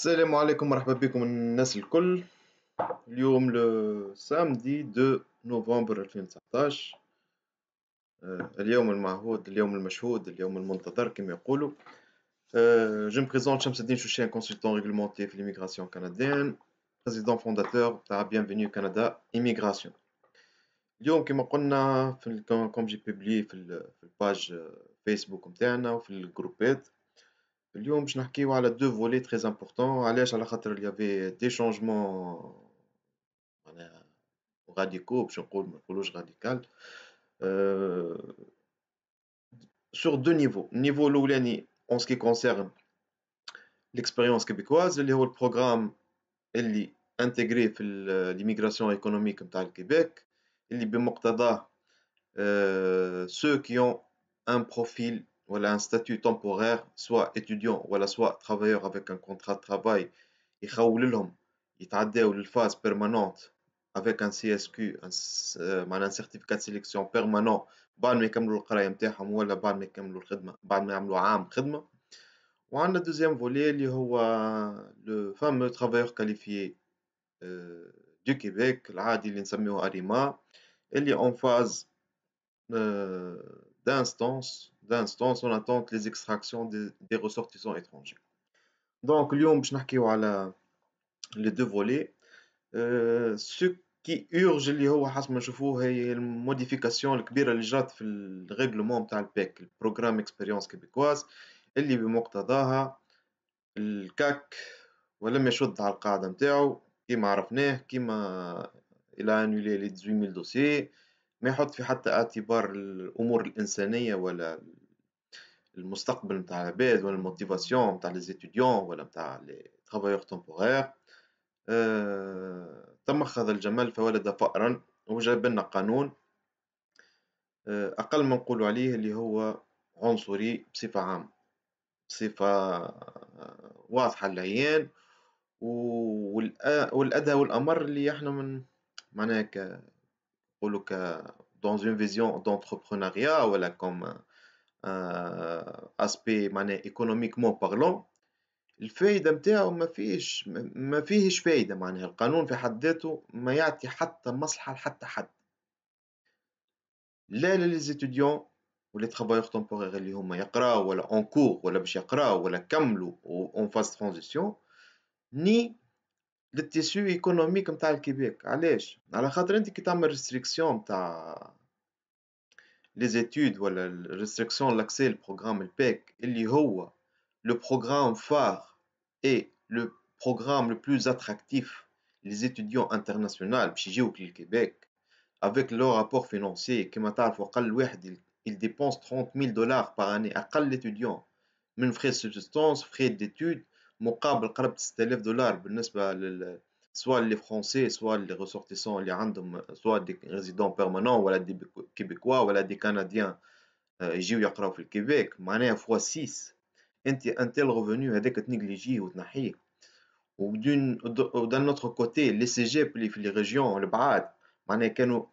السلام عليكم، مرحبا بكم الناس الكل. اليوم سامدي 2 نوفمبر 2019. اليوم المعهود، اليوم المشهود، اليوم المنتظر كما يقولوا. Je me présente Shamsuddin Chouchen, consultant réglementé في l'immigration canadienne, président fondateur تاع Bienvenue Canada Immigration. اليوم كما قلنا كوم جي بوبلي في الباج فيسبوك نتاعنا وفي الجروبات. اليوم باش نحكيو على دو فولي تري امبورطون. علاش؟ على خاطر il y avait des changements معناها radicaux، باش نقول ما نقولوش radical. sur deux niveaux. النيفو الاولاني en ce qui concerne l'expérience québécoise اللي هو البروغرام اللي انتجري في l'immigration économique نتاع الكيبيك، اللي بمقتضاه ceux qui ont un profil voilà un statut temporaire soit étudiant voilà soit travailleur avec un contrat de travail يخول لهم يتعداو للفاز permanente avec un CSQ معناها un certificat de sélection permanent بعد ما يكملوا القراية نتاعهم ولا بعد ما يكملوا الخدمة، بعد ما يعملوا عام خدمة. وعندنا deuxième volet اللي هو le fameux travailleur qualifié du Québec العادي اللي نسميوه ARIMA، اللي en phase d'instance on attend les extractions des ressortissants étrangers. Donc اليوم باش نحكيو على les deux volets. Ce qui urge اللي هو حسب ما نشوفوه هي الموديفيكاسيون الكبيرة اللي جات في الريغلومون نتاع البيك البروغرام اكسبيريونس كيبيكواز، اللي بمقتضاها الكاك ولم يشد على القاعدة نتاعو كيما عرفناه، كيما إلى أنولي لي 18000 دوسي، ما يحط في حتى اعتبار الأمور الإنسانية ولا المستقبل نتاع العباد ولا الموتيفاسيون نتاع لي زيتيديون ولا نتاع لي ترافايور تومبورير. تم أخذ الجمل فولد فأرا، وجاب لنا قانون أقل ما نقولوا عليه اللي هو عنصري بصفة عامة، بصفة واضحة للعيان، والأدهى والأمر اللي احنا من معناها نقولوا dans une vision d'entrepreneuriat ولا comme aspect معناها économiquement parlant. الفايدة متاعو ما فيهش فايدة، معناها القانون في حد ذاته ما يعطي حتى مصلحة لحتى حد، لا للزيتيديون ولي ترافايور تومبورير اللي هما يقراو ولا اون كور ولا باش يقراو ولا كملوا اون فاز ترانزيسيون، ني للتيسيو ايكونوميك نتاع الكيبيك. علاش؟ على خاطر انت كي تعمل ريستريكسيون نتاع لي زيتود ولا ريستريكسيون لاكسي للبروغرام البيك اللي هو لو بروغرام فار et le programme le plus attractif les étudiants internationaux باش يجيوك للكيبيك avec leur rapport financier كما تعرفوا أقل واحد il dépense 30 000 دولار par année، أقل étudiant من frais de subsistance frais d'études مقابل قرب 6000 دولار بالنسبة soit les français soit les ressortissants اللي عندهم soit des résidents permanents ولا des québécois ولا des canadiens يجيو يقراو في الكيبيك، معناها فوا 6. انت tel revenu هذاك تنيجليجيه وتنحيه. ودان نوتر كوتي لي سي جي اللي في لي ريجيون البعاد معناها كانوا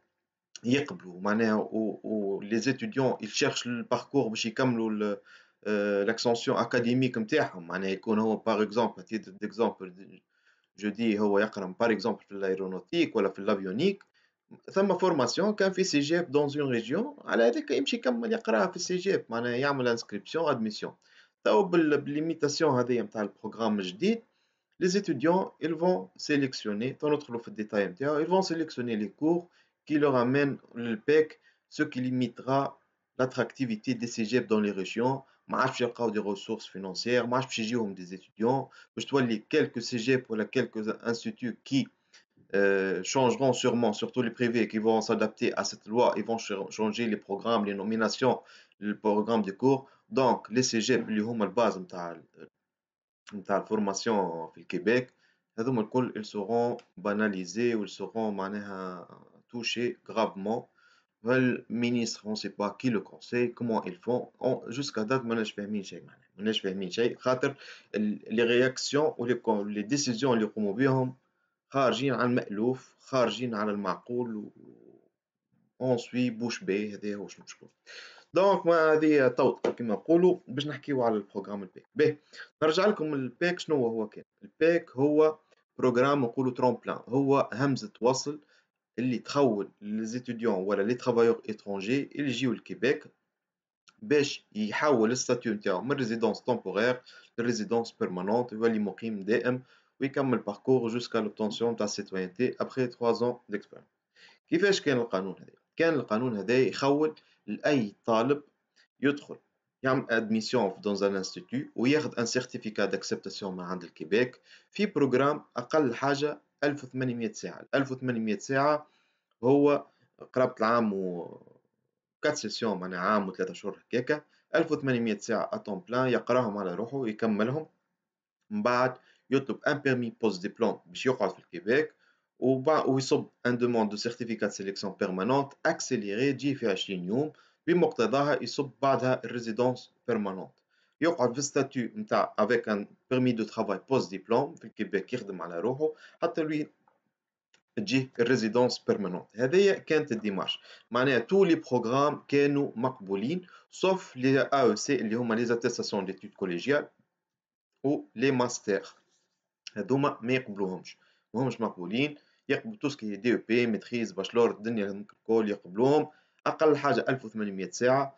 يقبلوا معناها ولي زيتيديون يشيرش الباركور باش يكملوا لاكسونسيون اكاديميك نتاعهم، معناها يكون هو باغ اكزومبل تيتر ديكزومبل جو دي هو يقرا باغ اكزومبل في الايرونوتيك ولا في الافيونيك، ثم فورماسيون كان في سي جي دون اون ريجيون، على هذاك يمشي يكمل يقراها في السي جي معناها يعمل انسكريبسيون ادميسيون. تو بالليميتاسيون هذه نتاع البروغرام الجديد les étudiants ils vont sélectionner تندخلوا في الديتاي نتاعو ils vont sélectionner les cours qui leur amènent le PEC، ce qui limitera l'attractivité des cégeps dans les régions. ما عادش يلقاو des ressources financières، ما عادش باش يجيهم des étudiants، باش تولي quelques cégeps ولا quelques instituts qui changeront sûrement, surtout les privés qui vont s'adapter à cette loi, ils vont changer les programmes, les nominations, le programme de cours. Donc les cégeps اللي هما الباز نتاع الفورماسيون في الكيبيك هذوما الكل ils seront banalisés ou ils seront معناها touchés gravement. والمينيستر on sait pas qui le conseille comment ils font jusqu'à date ماناش فاهمين شيء، معناها ماناش فاهمين شيء خاطر لي رياكسيون و لي ديسيزيون اللي يقوموا بهم خارجين عن المألوف، خارجين على المعقول، و on suit bouche bée. هذايا هو شنو باش يكون. دونك ما هذه توضح كما نقولوا باش نحكيو على البروغرام الباك. باهي، نرجع لكم الباك شنو هو كان. الباك هو بروغرام نقولوا ترومبلان، هو همزة وصل اللي تخول لي زيتيديون ولا لي ترافايور étrangers اللي يجيو للكيباك باش يحول الستاتيو نتاعو من ريزيدونس تومبورير لريزيدونس بيرمانونت، يولي مقيم دائم ويكمل باركور جوسكا لوبتونسيون تاع السيتويانتي ابخي 3 ans ديكسبيريونس. كيفاش كان القانون هذا؟ كان القانون هذا يخول لأي طالب يدخل يعمل ادميسيون dans un institut وياخذ ان سيرتيفيكا داكسبتاسيون من عند الكيباك في بروجرام اقل حاجه 1800 ساعه. 1800 ساعه هو قرابه العام و 4 سيسيون، معناها عام وثلاثة شهور هكاكا. 1800 ساعه اتون بلان يقراهم على روحه ويكملهم، من بعد يطلب ان بيرمي بوست ديبلوم باش يقعد في الكيباك، ويصب ان دوموند دو سيرتيفيكات سيليكسيون بيرمانونت اكسيليري تجي في 20 يوم، بمقتضاها يصب بعدها الريزيدونس بيرمانونت. يقعد في ستاتيو نتاع افيك ان بيرمي دو ترافاي بوست ديبلوم في الكيباك يخدم على روحه حتى لوي تجيه الريزيدونس بيرمانونت. هذه كانت الديمارش، معناها تو لي بروغرام كانوا مقبولين سوف لي ا او سي اللي هما لي زاتيستاسيون ديتود كوليجيال و لي ماستر، هذوما ما يقبلوهمش، ماهمش مقبولين. يقبلوا تو سكي دي او بي ميتريز باشلور الدنيا الكل يقبلوهم. اقل حاجه 1800 ساعه،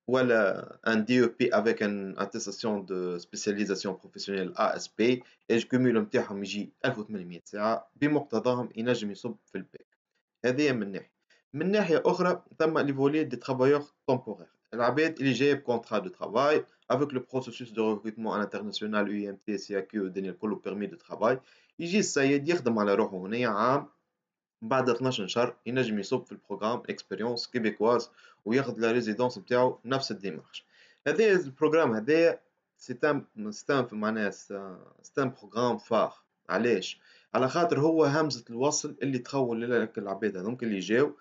ولا ان دي او بي افيك ان اتستاسيون دو سبيسياليزاسيون بروفيسيونيل اي اس بي، ايج كوميول نتاعهم يجي 1800 ساعه، بمقتضاهم ينجم يصب في الباك. هذه من ناحية. من ناحية أخرى ثم لي فولي دي travailleurs temporaires، العباد اللي جاية بكونترا دو ترافاي avec le processus de recrutement international UMT CAQ والدنيا الكل permis de travail، يجي السيد يخدم على روحه هنايا عام، بعد 12 شهر ينجم يصب في البروغرام اكسبيريونس كيبيكواز وياخذ لا ريزيدونس نتاعو نفس الديمارش. هذا البروغرام هذايا سيتان معناها سيتان بروغرام فار. علاش؟ على خاطر هو همزة الوصل اللي تخول لك العباد هذوك اللي جاو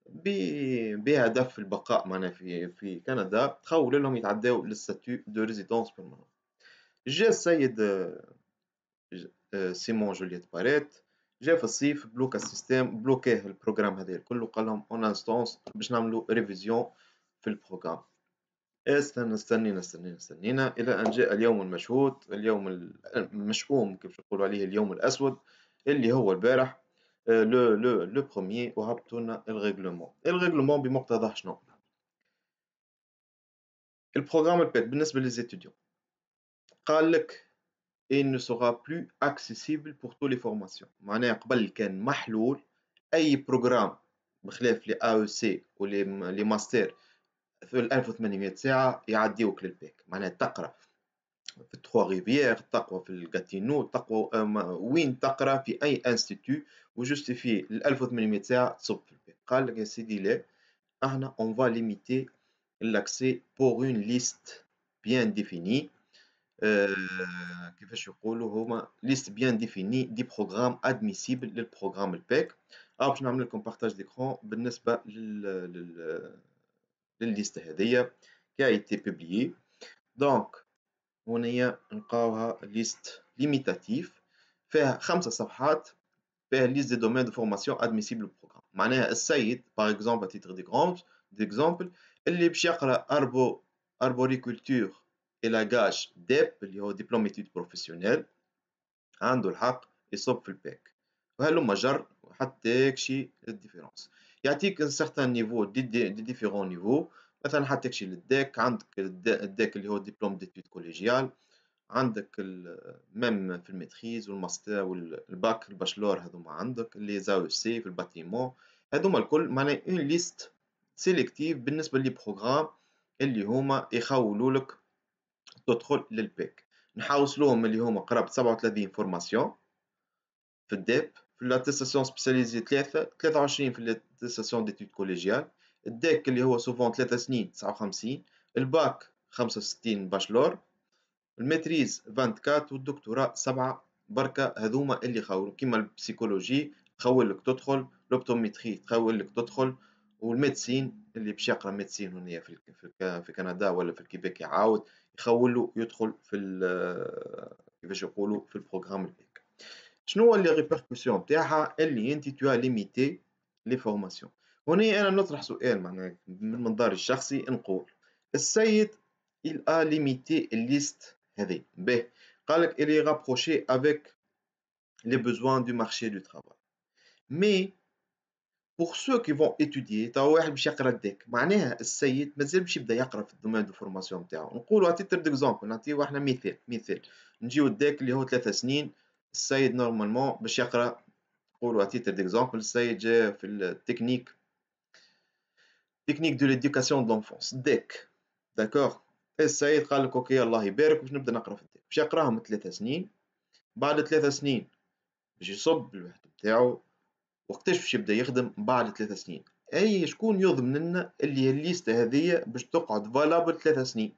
بهدف البقاء معناها في كندا، تخول لهم يتعداو للستاتيو دو ريزيدونس بيرمانون. جا السيد سيمون جولييت باريت، جا في الصيف بلوكا السيستم، بلوكاه البروغرام هذا الكل وقال لهم اون انستونس باش نعملوا ريفيزيون في البروغرام. استنينا الى ان جاء اليوم المشهود، اليوم المشؤوم كيف يقولوا عليه، اليوم الاسود اللي هو البارح لو بروميي، وهبطوا لنا الريغلومون بمقتضاه شنو؟ البروغرام البيت بالنسبه للزيتيديون قال لك il ne sera plus accessible pour toutes les formations. معناها قبل كان محلول اي بروجرام بخلاف لي او سي ولي ماستر في 1800 ساعه يعديوك للباك. معناها تقرا في تخوا ريفيير، تقوى في الجاتينو، تقوى وين تقرا في اي انستيتو وجوستيفي ال 1800 ساعه تصب في الباك. قال لك يا سيدي لا، احنا اون فا ليميتي l'accès pour une liste bien définie. كيفاش يقولوا هما ليست بيان ديفيني دي بروغرام ادميسيبل للبروغرام الباك. باش نعمل لكم بارتاج ديكرون بالنسبه للليست هذيا كي ايتي بوبليي. دونك هنايا نلقاوها ليست ليميتاتيف فيها 5 صفحات، فيها ليست دي دومين دو فورماسيون ادميسيبل بروغرام. معناها السيد باغ اكزومبل تيتر ديكزومبل اللي باش يقرا اربوريكولتور الى ديب اللي هو دبلوم ايتود بروفيسيونيل عنده الحق يصب في الباك. وهلم جر حتى يكشي الديفيرونس، يعطيك ان سارتان نيفو دي ديفيرون نيفو. مثلا حتى يكشي للداك، عندك الداك اللي هو دبلوم ديتود كوليجيال، عندك ميم في الميتريز والماستر والباك الباشلور، هذوما عندك اللي زاو سي في الباتيمون. هذوما الكل معناها اون ليست سيليكتيف بالنسبه لي بروغرام اللي هما يخولوا لك تدخل للباك. نحوصلوهم اللي هما قرابة 37 فورماسيون في الديب، في لاتيستاسيون سبيسياليزي 23 في لاتيستاسيون ديتود كوليجيال، الداك اللي هو سوفون 3 سنين 59، الباك 65 باشلور، الماتريز 24 والدكتوراه 7 بركة. هذوما اللي خولوا كيما البسيكولوجي تخول لك تدخل، لوبتوميتري تخول لك تدخل، والميدسين اللي باش يقرا ميدسين هنا في كندا ولا في الكيبيك يعاود يخول له يدخل في كيفاش يقولوا في البروغرام الباك. شنو هو لي ريبركسيون تاعها؟ اللي انت تو ليميتي لي فورماسيون. هنا أنا نطرح سؤال معناها من منظاري الشخصي نقول السيد il a limité الليست هذه باهي قال لك il est rapproché avec les besoins du marché du travail mais pour ceux qui vont étudier توا واحد باش يقرا الديك معناها السيد مازال باش يبدا يقرا في الدومين دو فورماسيون نتاعو نقولوا تيتر ديكزومبل نعطيو احنا مثال نجيو الديك اللي هو 3 سنين السيد نورمالمون باش يقرا نقولوا تيتر ديكزومبل السيد جا في التكنيك تكنيك دو ليديوكاسيون دو لونفونس ديك داكور السيد قال لك اوكي الله يبارك باش نبدا نقرا في الديك باش يقراهم 3 سنين بعد 3 سنين باش يصب الوحده نتاعو وقتاش باش يبدا يخدم بعد 3 سنين اي شكون يضمن لنا اللي الليسته هذيا باش تقعد فالابل 3 سنين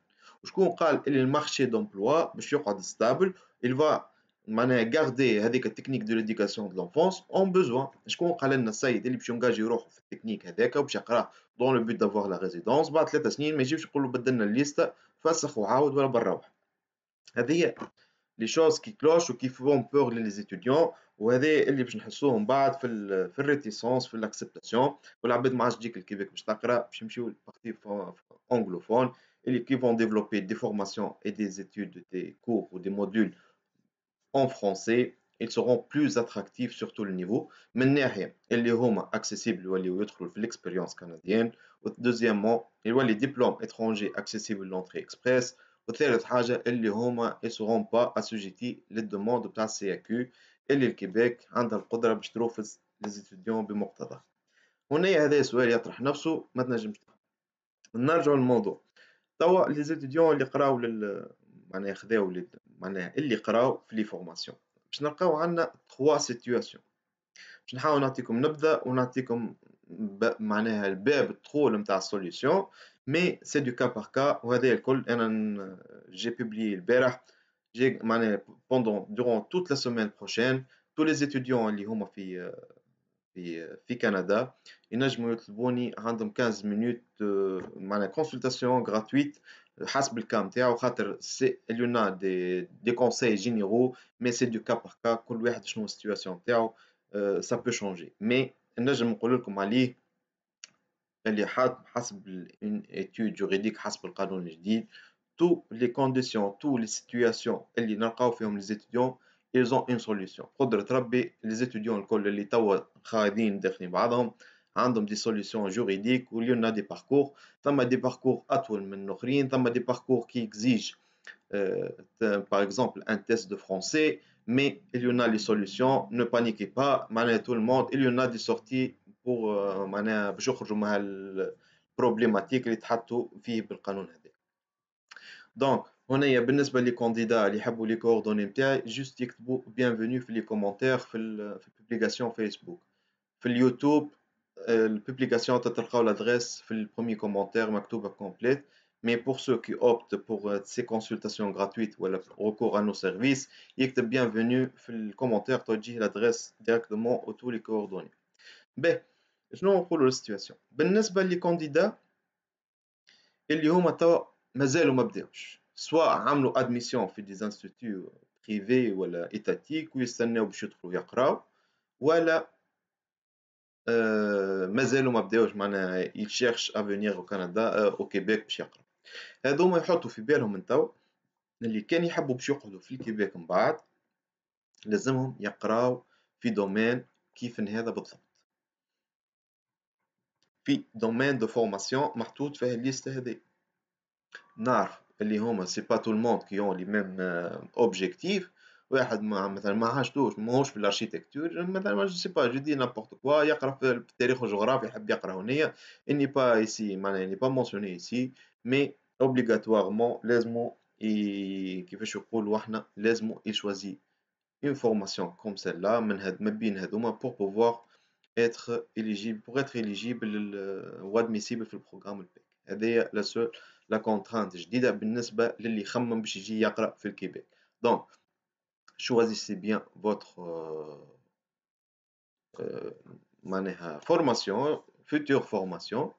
وشكون قال اللي المارشي دومبلوا باش يقعد ستابل il va معناها غاردي هذيك التكنيك دو ليديوكاسيون دو لونفونس اون بوزوان شكون قال لنا السيد اللي باش ينجاجي روحه في التكنيك هذاك وباش يقراه دون لو بوت دافوار لا ريزيدونس بعد 3 سنين ما يجيبش يقول له بدلنا الليسته فسخ وعاود ولا بنروح هذه هي لي شوز كي كلوش وكي فون بور لي étudiants وهذا اللي باش نحسوه من بعد في الريتيسونس في الاكسبتاسيون والعباد ما عادش تجيك الكيبيك باش تقرا باش يمشيو للبارتي anglophone اللي qui vont développer des formations et des études des cours ou des modules en français ils seront plus attractifs sur tout le niveau من ناحية اللي هما accessible يوليو يدخلوا في l'expérience canadienne ودوزيامون يولي دبلوم étranger accessible l'entrée express وثالث حاجة اللي هما ils seront pas assujettis للدوموند بتاع السي كيو اللي الكيبيك عندها القدرة باش تروفز les étudiants بمقتضى هنا هذا سؤال يطرح نفسه ما تنجمش نرجعوا للموضوع توا لي زيتيديون اللي قراو معناها خذاو معناها اللي قراو في لي فورماسيون باش نلقاو عندنا 3 سيتوياسيون باش نحاول نعطيكم نبذة ونعطيكم معناها الباب الدخول نتاع السوليسيون مي سي دو كا بار كا وهذا الكل انا جي بوبليي البارح جي معناها بوندون دورون توت لا سيمين بروشين تو لي زيتيديون اللي هما في كندا ينجموا يطلبوني عندهم 15 مينوت معناها كونسلتاسيون غراتويت حسب الكا نتاعو خاطر سي اليونا دي كونساي جينيرو مي سي دو كا بار كا كل واحد شنو السيتواسيون نتاعو سا بو شونجي مي نجم نقول لكم عليه اللي حسب اون ايتود جوريديك حسب القانون الجديد تو لي كونديسيون تو لي سيتواسيون اللي نلقاو فيهم لي زيتيديون ils ont une solution قدرة ربي لي زيتيديون الكل اللي توا خايدين داخلين بعضهم عندهم دي سوليسيون جوريديك واليوم دي باركور ثم دي باركور اطول من الاخرين ثم دي باركور كي اكزيج par exemple un test de français mais il y en a les solutions ne paniquez pas معناها tout le monde il y en a des sorties pour معناها باش يخرجوا مع البروبليماتيك اللي تحطوا فيه بالقانون هذا دونك هنايا بالنسبة لي كانديدا اللي يحبوا لي كوردوني نتاعي جوست يكتبوا bienvenue في لي كومونتير في البوبليكاسيون فيسبوك في اليوتيوب البوبليكاسيون تلقاو l'adresse في البروميي كومونتير مكتوبة كومبليت mais pour ceux qui optent pour ces consultations gratuites ou le recours à nos services يكتب bienvenue في الكومونتير توجيه l'adresse directement ou tous les coordonnées باهي شنو نقولوا للسيتواسيون بالنسبة لي كانديدا اللي هما توا مازالوا ما بداوش سواء عملوا ادميسيون في دي انستيتيو بريفي ولا ايتاتيك ويستناو باش يدخلوا يقراو ولا مازالوا ما بداوش معناها يشيرش افونيغ او كندا او كيبيك باش يقراو هذوما يحطوا في بالهم من توا اللي كان يحبوا باش يقعدوا في الكيبيك من بعد لازمهم يقراو في دومين كيف هذا بالضبط في دومين دو فورماسيون محطوط فيه الليست هذه نعرف اللي هما سي با تو الموند كي اون لي ميم اوبجيكتيف واحد مثلا ما عاشتوش ماهوش في الاركيتكتور مثلا ما سي با جو دي نابورت كوا يقرا في التاريخ والجغرافيا يحب يقرا هنايا اني با ايسي معناها اني با مونسيوني ايسي مي اوبليغاتوارمون لازمو كيفاش يقولوا احنا لازمو يشوازي اون فورماسيون كوم سيلا من هاد ما بين هادوما بور بوفوار être éligible pour être éligible ou admissible في البروغرام الباك هذه لا سول لا كونترانت جديده بالنسبه للي يخمم باش يجي يقرا في الكيبيك دونك choisissez bien votre معناها formation future formation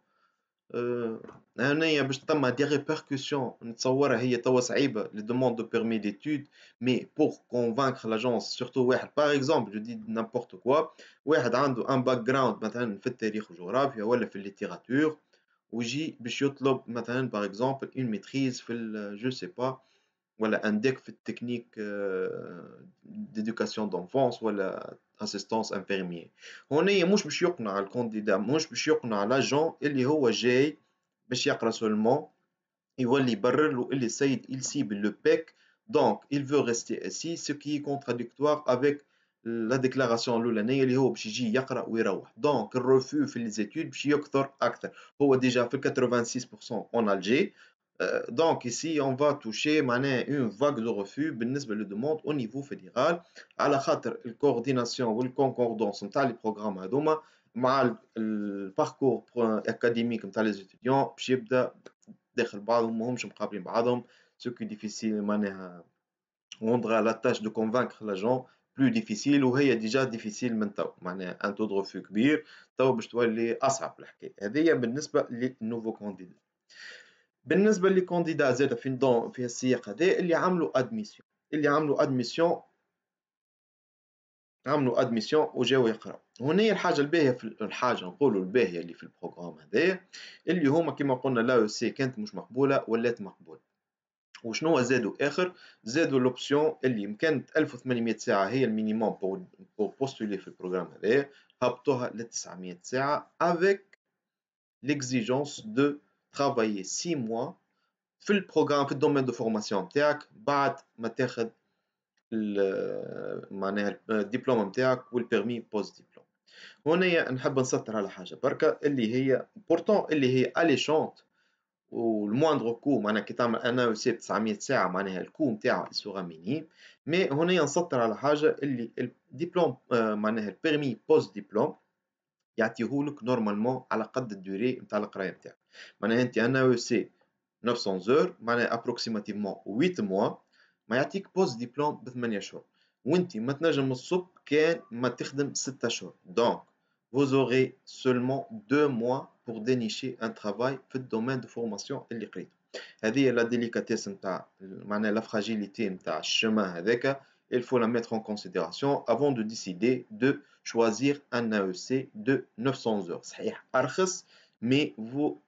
آآ هنايا باش ثَم des répercussions نتصوّرها هي توا صعيبة les demandes de permis d'études mais pour convaincre l'agence surtout واحد par exemple je dis n'importe quoi واحد عنده un background مثلًا في التاريخ والجغرافيا ولا في الlittérature ويجي باش يطلب مثلًا par exemple une maîtrise في je sais pas ولا un DEC في التكنيك d'éducation d'enfance ولا assistance infirmier. هونيا مش باش يقنع الكانديدا مش باش يقنع l'agent اللي هو جاي باش يقرا seulement يولي يبرر له اللي السيد il cible le PEC donc il veut rester assis ce qui est contradictoire avec la déclaration الأولانية اللي هو باش يجي يقرا ويروح donc الرفو في les études باش يكثر أكثر هو déjà في 86% en Alger donc ici on va toucher معناها une vague de refus بالنسبة للدوموند au niveau fédéral على خاطر الcoordination والconcordance نتاع les programmes هاذوما مع الparcours académique نتاع les étudiants باش يبدا داخل بعضهم ماهمش مقابلين بعضهم ce qui est difficile معناها rendra la tâche de convaincre l'agent plus difficile وهي déjà difficile من توا معناها un taux de refus كبير توا باش تولي أصعب الحكاية هذيا بالنسبة للنوفو كانديدا بالنسبة للكانديدا زادا في السياق هذا اللي عملوا admission اللي عملوا admission وجاو يقراو هنا الحاجة الباهية في الحاجة نقولوا الباهية اللي في البروغرام هذا اللي هما كما قلنا لا سي كانت مش مقبولة ولات مقبولة وشنو زادوا اخر زادوا لوبسيون اللي كانت 1800 ساعه هي المينيموم بور بوستولي في البروغرام هذا هبطوها ل 900 ساعه avec l'exigence de travailler 6 mois في البروغرام في الدومين دو فورماسيون نتاعك بعد ما تاخذ معناها الدبلوم نتاعك والبيرمي بوست دبلوم هنا نحب نسطر على حاجه بركه اللي هي بورتون اللي هي اليشونت والمواندغ كو معناها كي تعمل ان او سي 900 ساعه معناها الكو نتاعها سوغا مينيم مي هنا نسطر على حاجه اللي الدبلوم معناها البيرمي بوست دبلوم يعطيهولك نورمالمون على قد الدوري نتاع القرايه نتاعك معناها انت ان او سي 900 زور معناها ابروكسيماتيفمون 8 موا ما يعطيك بوست دبلوم ب 8 شهور وانت ما تنجم تصب كان ما تخدم 6 شهور دونك vous aurez seulement 2 mois pour dénicher un travail في الدومين دو فورماسيون اللي قريته هذه هي لا ديليكاتيس نتاع معناها لا فراجيليتي نتاع الشمان هذاك il faut la mettre en considération avant de décider de choisir un AEC de 900 heures صحيح أرخص mais vous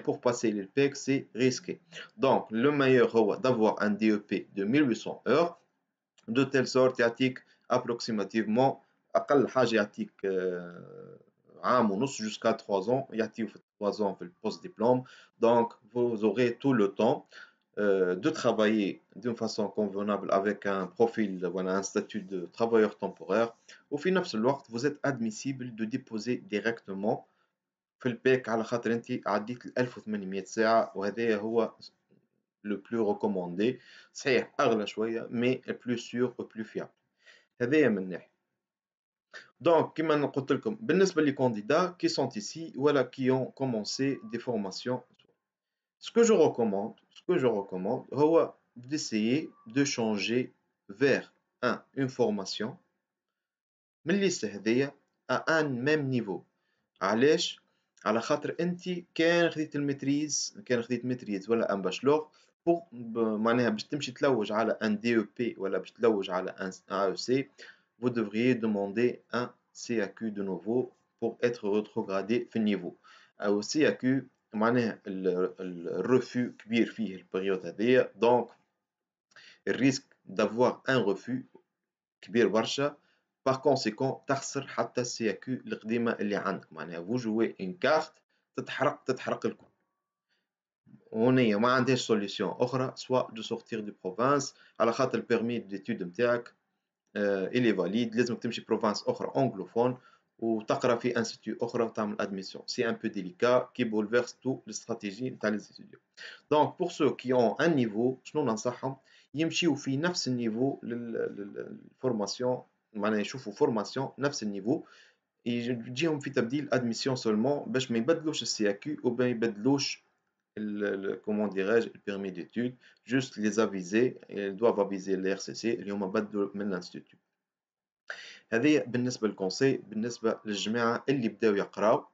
pour passer le PEC c'est risqué donc le meilleur هو d'avoir un DEP de 1800 heures de telle sorte يعطيك approximativement أقل حاجة يعطيك عام ونص jusqu'à 3 ans يعطيو في 3 ans في البوست ديبلوم donc vous aurez tout le temps de travailler d'une façon convenable avec un profil, voilà, un statut de travailleur temporaire. Au final, vous êtes admissible de déposer directement في الباك على خاطر انت عديت ال 1800 ساعة وهذا هو le plus recommandé صحيح أغلى شوية mais plus sûr و plus fiable هذايا من ناحية donc كما قلت لكم بالنسبة لي candidats qui sont ici voilà qui ont commencé des formations ce que je recommande هو d'essayer de changer vers une formation من الليستة هذيا à un même niveau علاش على خاطر انت كان خديت ماتريز ولا ان باشلور معناها باش تمشي تلوج على ان دي او بي ولا باش تلوج على ان او سي vous devriez demander un CAQ de nouveau pour être rétrogradé في النيفو او CAQ معناها الرفو كبير فيه البريود هذيا دونك الريسك دافوار ان رفو كبير برشا باغ كونسيكون تخسر حتى السي كيو القديمه اللي عندك معناها فو جوي اون كارت تتحرق الكل هونيا ما عندهاش سوليسيون اخرى سوا دو سورتير دو بروفانس على خاطر البيرمي ديتود نتاعك الي فاليد لازمك تمشي بروفانس اخرى انجلوفون وتقرا في انستيتيو اخرى وتعمل ادميسيون سي ان بو ديليكا كي بولفيرس تو الاستراتيجي نتاع لي ستوديو دونك بور سو كي اون ان نيفو شنو ننصحهم يمشيو في نفس النيفو للفورماسيون معناها يشوفوا فورماسيون نفس النيفو يجيهم في تبديل ادميسيون سولمون باش ما يبدلوش السي كيو وما يبدلوش comment dirais-je le permis d'études juste les aviser ils doivent aviser les RCC اللي هما بدلوا من الانستيتيو هذه بالنسبه للكونسي بالنسبه للجماعه اللي بداو يقراو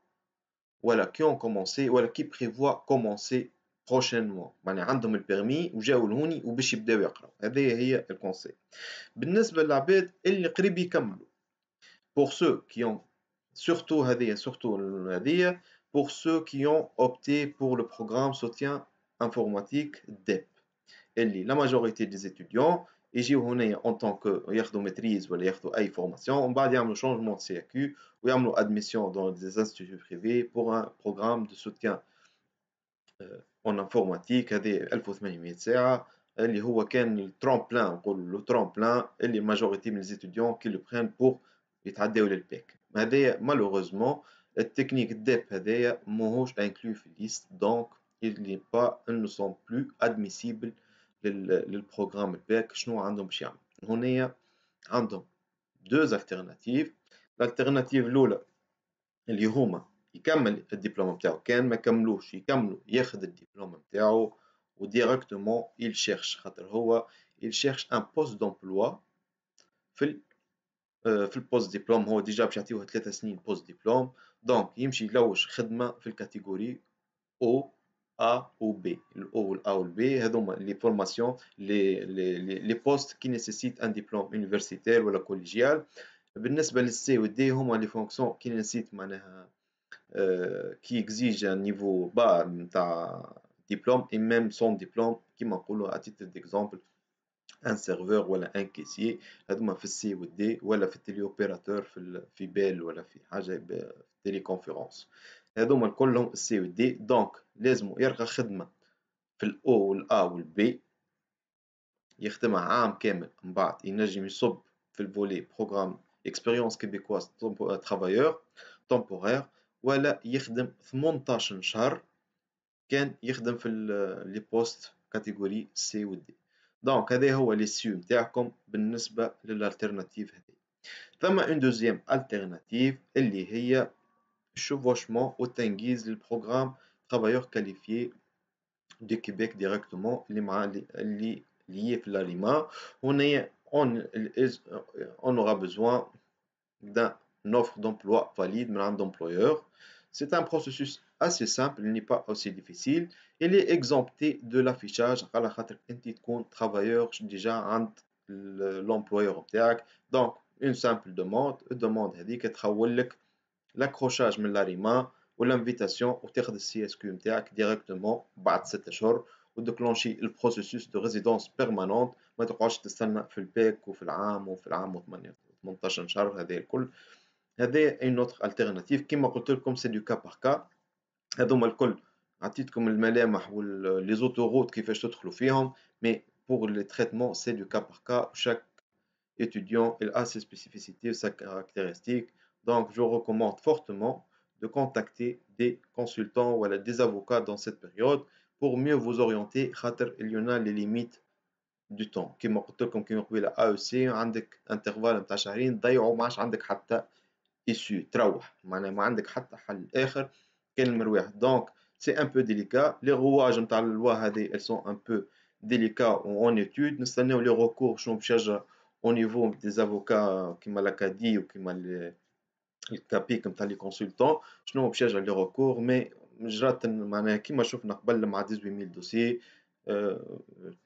voilà, qui ont commencé voilà, qui prévoient commencer prochainement. معناها عندهم البيرمي وجاو لهوني وباش يبداو يقراو. هذه هي الكونسي. بالنسبة للعباد اللي قريب يكملوا. Pour ceux qui ont surtout هذه surtout هذه pour ceux qui ont opté pour le programme soutien informatique DEP. اللي la majorité des étudiants يجيو هنا en tant que ياخذوا maîtrise ولا ياخذوا أي formation ومن بعد يعملوا changement de CAQ ويعملوا admission dans des instituts privés pour un programme de soutien en informatique هذه 1800 ساعة اللي هو كان الترامبلان نقولوا لو ترامبلان اللي الماجوريتي من les étudiants qui le prennent pour يتعداو للباك هذايا malheureusement التكنيك ديب هذايا ماهوش inclus في الليست دونك ils ne sont plus admissibles للبروغرام الباك شنو عندهم باش يعملوا هنا عندهم deux alternatives l'alternative الأولى اللي هما يكمل الدبلوم نتاعو كان ما كملوش يكملوا ياخذ الدبلوم نتاعو وديريكتومون il cherche خاطر هو il cherche un poste d'emploi في في البوست ديبلوم هو ديجا باش يعطيوه 3 سنين بوست ديبلوم دونك يمشي يلوج خدمه في الكاتيجوري او A ou B. Le O ou le A ou le B, هذوما les formations, les postes qui nécessitent un diplôme universitaire ولا collégial. بالنسبة للسي والدي هما les fonctions qui nécessitent معناها qui exigent un niveau bas نتاع diplôme et même sans diplôme كيما نقولوا à titre d'exemple ان سيرفور ولا ان كيسيي هذوما في السي والدي ولا في التيلي اوبيراتور في بال ولا في حاجه في تيلي كونفيرونس هذوما كلهم السي والدي دونك لازم يلقى خدمه في الاو والا والبي يخدمها عام كامل من بعد ينجم يصب في الفولي بروغرام اكسبيريونس كيبيكواز ترافايور تومبورير ولا يخدم 18 شهر كان يخدم في لي بوست كاتيجوري سي والدي دونك هذا هو لي سيو نتاعكم بالنسبه للالتيرناتيف هذه ثم اون دوزيام التيرناتيف اللي هي الشوفوشمون والتنجيز للبروغرام ترافايور كاليفيي دو كيبيك ديريكتومون اللي مع اللي lié في لاريما هنا on aura besoin d'un offre d'emploi valide من عند employeur. C'est un processus assez simple, il n'est pas aussi difficile. Il est exempté de l'affichage على خاطر انت تكون travailleur déjà عند l'employeur نتاعك. Donc une simple demande, الدوموند هذيك تحول لك l'accrochage من لاريما والinvitation وتاخذ السي اس كيو نتاعك ديريكتومون بعد 6 اشهر ودكلونشي البروسيسوس دو ريزيدونس بيرمانونت ما تقعدش تستنى في الباك وفي العام وفي العام و18 شهر هذا الكل هذا اون اوتر التيرناتيف كيما قلت لكم سي دو كا بار كا هذوما الكل عطيتكم الملامح ولي زوتوروت كيفاش تدخلوا فيهم مي بور لي تريتمون سي دو كا بار كا chaque étudiant il a ses spécificités sa caractéristique donc je recommande fortement de contacter des consultants ou des avocats dans cette période pour mieux vous orienter خاطر il y en a les limites du temps كيما قلت لكم كيما قبيله AEC عندك انترفال نتاع شهرين ضيعوا ما عادش عندك حتى issu تروح معناها ما عندك حتى حل اخر كان المروح دونك سي ان بو ديليكا لي رواج نتاع اللوا هذه elles sont un peu délicats en étude نستناو لي recours شنو باش يجرى au niveau des avocats كيما l'Acadie وكيما الكابيك نتاع لي كونسلتون شنو باش يجرى لي recours مي جرات معناها كيما شفنا قبل مع 18000 دوسي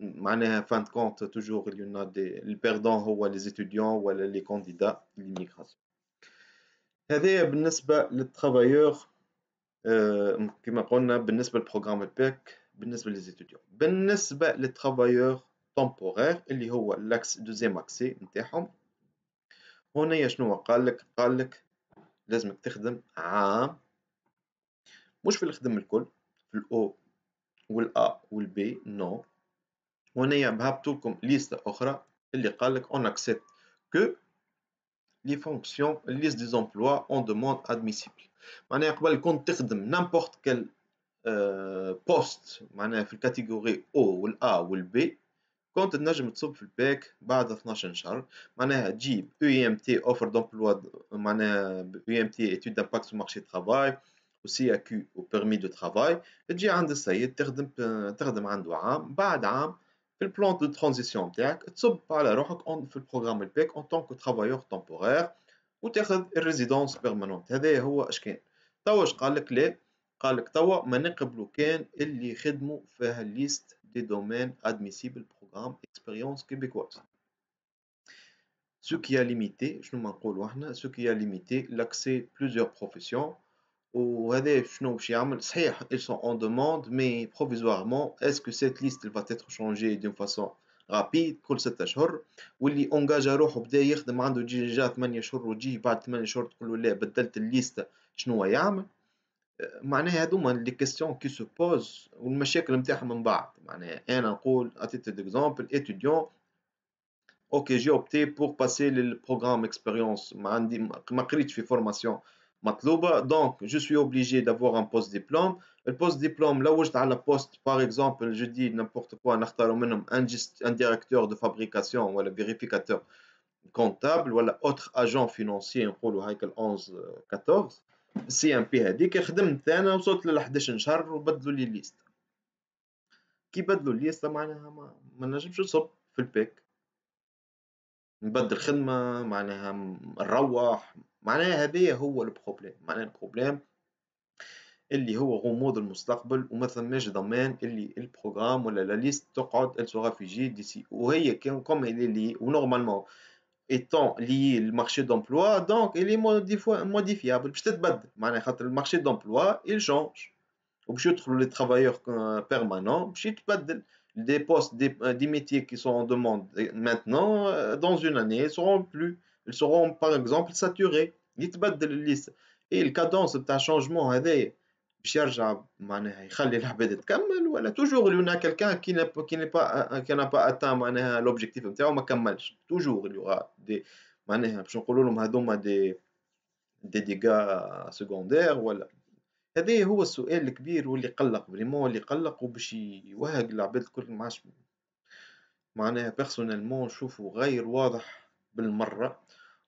معناها فان كونت توجور il y en a des البيردون هو لي étudiants ولا لي كانديدا للميغراسيون هذايا بالنسبة للترافايور كما قلنا بالنسبة للبروغرام الباك بالنسبة للزيتوديون بالنسبة للترافايور تومبورير اللي هو لاكس دوزيام اكسي نتاعهم هنا شنو قال لك لازمك تخدم عام مش في الخدم الكل في الاو والا والبي نو هنا بهبطوا لكم ليست اخرى اللي قال لك اون اكسبت كو les fonctions, liste des emplois en demande admissible. معناها قبل كنت تخدم n'importe quel poste معناها في الكاتيجوري O والA والB كنت تنجم تصب في الباك بعد 12 شهر معناها تجيب UMT offre d'emploi معناها UMT étude d'impact sur le marché du travail و CAQ و permis de travail تجي عند السيد تخدم عنده عام بعد عام في البلان دو ترانزيسيون نتاعك تصب على روحك في البروغرام الباك اون طونك ترافايور تومبورير وتاخذ الريزيدونس بيرمانونت هذا هو اش كان توا اش قال لك لا قال لك توا ما نقبلوا كان اللي يخدموا في هالليست دي دومين admissible programme expérience québécoise. Ce qui a limité, شنو ما نقولوا احنا ce qui a limité l'accès plusieurs professions. وهذا شنو باش يعمل صحيح ils sont en demande mais provisoirement est-ce que cette liste elle va être changée d'une façon rapide كل 6 أشهر واللي انجاجا روحه بدا يخدم عنده ديجا 8 شهور وتجيه بعد 8 شهور تقول له لا بدلت الليست شنو يعمل معناها هذوما لي كيستيون كي سو بوز والمشاكل نتاعهم من بعد معناها انا نقول اتيت ديكزامبل étudiant OK, j'ai opté pour passer le programme expérience ما عندي ما قريتش في formation مطلوبة donc je suis obligé d'avoir un post-diplôme. Le post-diplôme لو وجدت على poste par exemple je dis n'importe quoi نختاروا منهم un directeur de fabrication ولا vérificateur comptable ولا autre agent financier نقولوا هيك ال 11 14 سي ام بي هذيك خدمت انا وصلت لل 11 شهر وبدلوا لي الليست كي بدلوا الليست معناها ما نجمش نصب في الباك نبدل خدمة معناها نروّح، معناها هذايا هو البروبليم، معناها البروبليم اللي هو غموض المستقبل وما ثماش ضمان اللي البروغرام ولا لا ليست تقعد elle sera figée d'ici وهي comme elle est liée ونورمالمون étant liée للمارشي d'emploi donc elle est modifiable باش تتبدل معناها خاطر المارشي d'emploi il change. وباش يدخلوا les travailleurs permanents باش يتبدل des postes des métiers qui sont en demande maintenant dans une année ils seront par exemple saturés يتبدل الليست et الكادونس نتاع الشونجمون هذايا باش يرجع معناها يخلي العباد تكمل ولا toujours il y en a quelqu'un qui n'a pas atteint معناها l'objectif نتاعو ما كملش toujours il y aura des معناها باش نقولوا لهم هذوما des dégâts secondaires ولا هذا هو السؤال الكبير واللي قلق فريمون اللي قلق وباش يوهق العباد الكل ما عادش معناها بيرسونيلمون نشوفه غير واضح بالمرة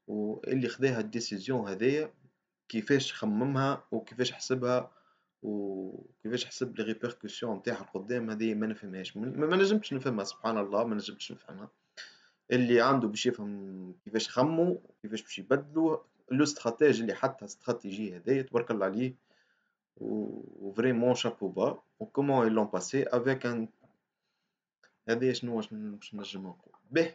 واللي خداها الديسيزيون هذايا كيفاش خممها وكيفاش حسبها وكيفاش حسب لي ريبيركسيون نتاعها القدام هذه ما نفهمهاش ما نجمتش نفهمها سبحان الله ما نجمتش نفهمها اللي عنده باش يفهم كيفاش خموا كيفاش باش يبدلوا لو استراتيجي اللي حطها استراتيجي هذايا تبارك الله عليه vraiment chapeau bas comment ils l'ont passé avec un هذايا شنو باش نجم نقول به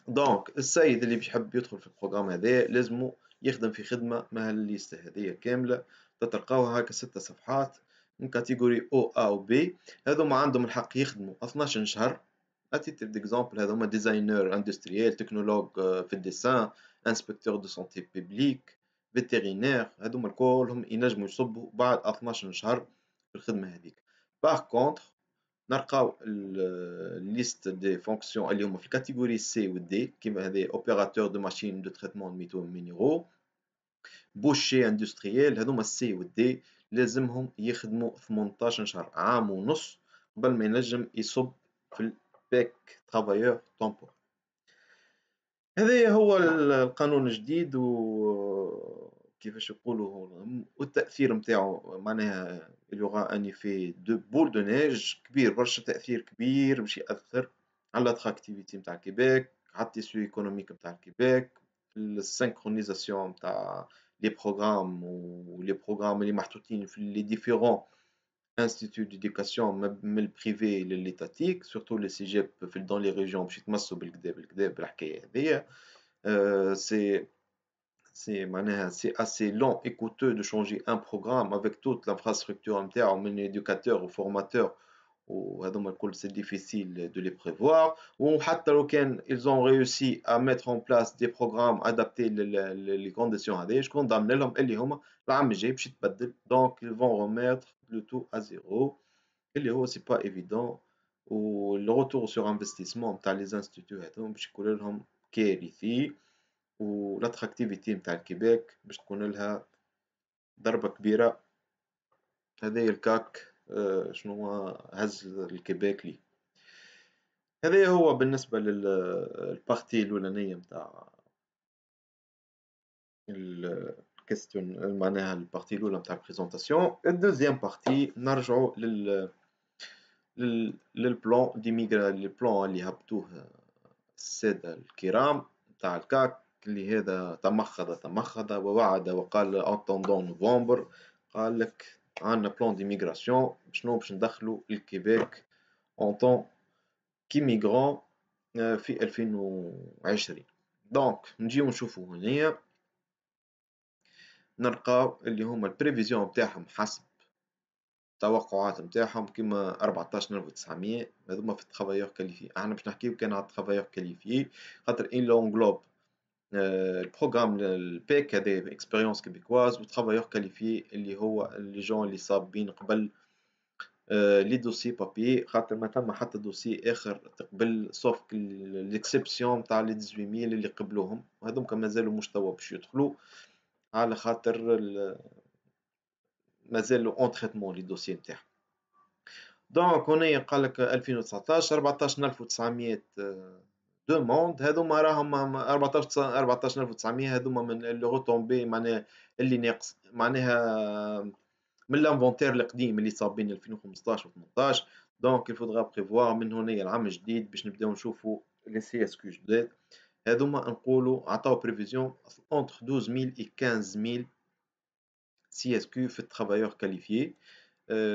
دونك السيد اللي بيحب يدخل في البروغرام هذايا لازمو يخدم في خدمة مع الليستة هذيا كاملة تلقاوها هكا 6 صفحات من كاتيجوري او ا و بي هذوما عندهم الحق يخدموا 12 شهر اتيتر ديكزامبل هذوما ديزاينر اندستريال تكنولوج في الديسان انسبكتور دو سونتي بيبليك فيترينير هذوما كلهم ينجموا يصبوا بعد 12 شهر في الخدمة هذيك باغ كونتر نلقاو الليست دي فونكسيون اللي هما في الكاتيجوري سي و دي كيما هذا اوبيراتور دو ماشين دو تريتمون دو ميتaux مينيرو بوشي اندستريال هذوما السي و دي لازمهم يخدموا 18 شهر عام ونص قبل ما ينجم يصب في الباك ترافايور تومبور هذا هو القانون الجديد وكيفاش يقولوا والتأثير نتاعو معناها il y aura un effet de boule de neige كبير برشا تأثير كبير باش يأثر على الاتراكتيفيتي نتاع كيباك على التيسيو ايكونوميك نتاع كيباك السينكرونيزاسيون نتاع لي بروغرام ولي بروغرام اللي محطوطين في لي ديفيرون انستيتوت ديديكاسيون من البريفي لليتاتيك سورتو لي سيجيب في دون لي ريجيون باش يتمسوا بالكدا بالحكايه هذيا c'est معناها c'est assez long et coûteux de changer un programme avec toute l'infrastructure نتاعو من éducateur au formateur وهذوما الكل c'est difficile de les prévoir وحتى لو كان ils ont réussi à mettre en place des programmes adaptés les conditions هذيا شكون ضامن لهم اللي هما العام الجاي باش يتبدل donc ils vont remettre le tout à zéro اللي هو c'est pas évident و le retour sur investissement نتاع les instituts هذوما باش يكون لهم كارثي والاتراكتيفيتي نتاع الكيباك باش تكون لها ضربة كبيرة هذايا الكاك شنو هز الكيباك ليه هذا هو بالنسبة للبارتي الأولانية نتاع الكيستيون معناها البارتي الأولى نتاع البريزونطاسيون الدوزيام بارتي نرجعوا للبلان ديميغرا البلان اللي هبطوه السادة الكرام نتاع الكاك اللي هذا تمخض ووعد وقال اتوندون نوفمبر قال لك عندنا بلان ديميغراسيون شنو باش ندخلو الكيبيك اون طون كيميغرون في 2020. دونك نجيو نشوفو هنايا نلقاو اللي هما البريفيزيون نتاعهم حسب التوقعات نتاعهم كيما 14900 هذوما في الترافايور كاليفي. احنا باش نحكيو كان على الترافايور كاليفي خاطر إن لونغلوب البروغرام البيك هذا اكسبيريونس كيبيكواز وترافايور كاليفي اللي هو لي جون اللي صابين قبل لي دوسي بابي خاطر ما ثم حتى دوسي اخر قبل سوف ليكسيبسيون تاع لي 18000 اللي قبلوهم وهذوك مازالوا مستوى باش يدخلوا على خاطر مازالوا اون تريتمون لي دوسي نتاعهم. دونك هنايا قال لك 2019 14900 دوموند هذوما راهم 14900 هذوما من لو روتومبي معناها اللي ناقص معناها من الانفونتير القديم اللي صابين 2015 و 18. دونك الفودغا بريفوار من هنايا العام الجديد باش نبداو نشوفوا لي سي اس كيو جداد هذوما نقولوا عطاو بريفيزيون اونتر 12000 و 15000 سي اس كيو في الترافايور كاليفيي.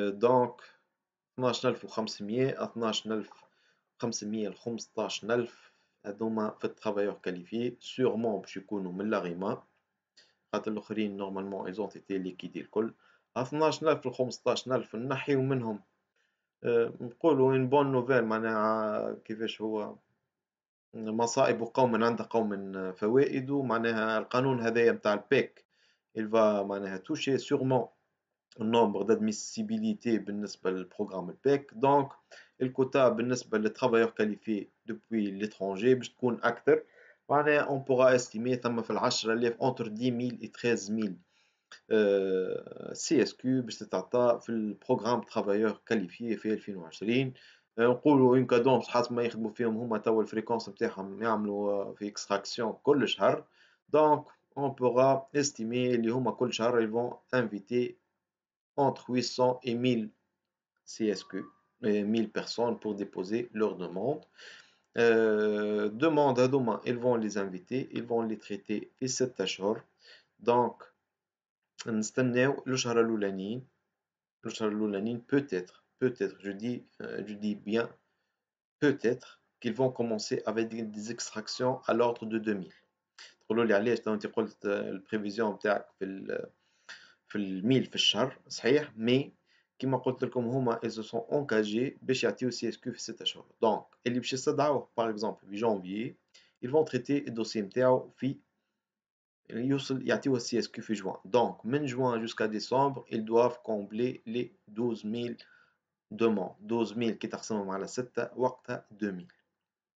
دونك 12500 12500 ل 15000 هذوما في الترافايور كاليفيي سيغمون باش يكونوا من لا ريما خاطر الاخرين نورمالمون ايزون تيتي ليكيدي الكل. 12000 ل 15000 نحيو منهم نقولوا ان بون نوفيل معناها كيفاش هو مصائب قوم عند قوم فوائد معناها القانون هذايا نتاع البيك الفا معناها توشي سيغمون النومبر d'admissibilité بالنسبة للبروغرام البيك دونك الكوتا بالنسبة للترافايور كاليفي دوبوي ليترونجي باش تكون أكثر معناها اون بوغا استيمي ثم في 10000 اونتر 10000 و 13000 سي اس كيو باش تتعطى في البروغرام ترافايور كاليفي في 2020. نقولوا اون كادونس حسب ما يخدموا فيهم هما توا الفريكونس نتاعهم يعملوا في اكستراكسيون كل شهر دونك اون بوغا استيمي اللي هما كل شهر يفون انفيتي entre 800 et 1000 CSQ, 1000 personnes pour déposer leur demande. Demande هذوما ils vont les inviter, ils vont les traiter في 6 أشهر. Donc نستناو الشهر الأولانيين peut-être je dis bien peut-être qu'ils vont commencer avec des extractions à l'ordre de 2000. تقولوا لي علاش تو انت قلت البريفيزيون نتاعك في الميل في الشهر صحيح مي كيما قلت لكم هما ils sont engagés باش يعطيو سي اس كيو في 6 شهور دونك اللي باش يستدعوه باغ اكزومبل في جانفيي ils vont traiter الدوسي نتاعو في يوصل يعطيوه السي اس كيو في جوان دونك من جوان جوسكا ديسمبر ils doivent combler les 12000 دوموند 12000 كي تقسمهم على 6 وقتها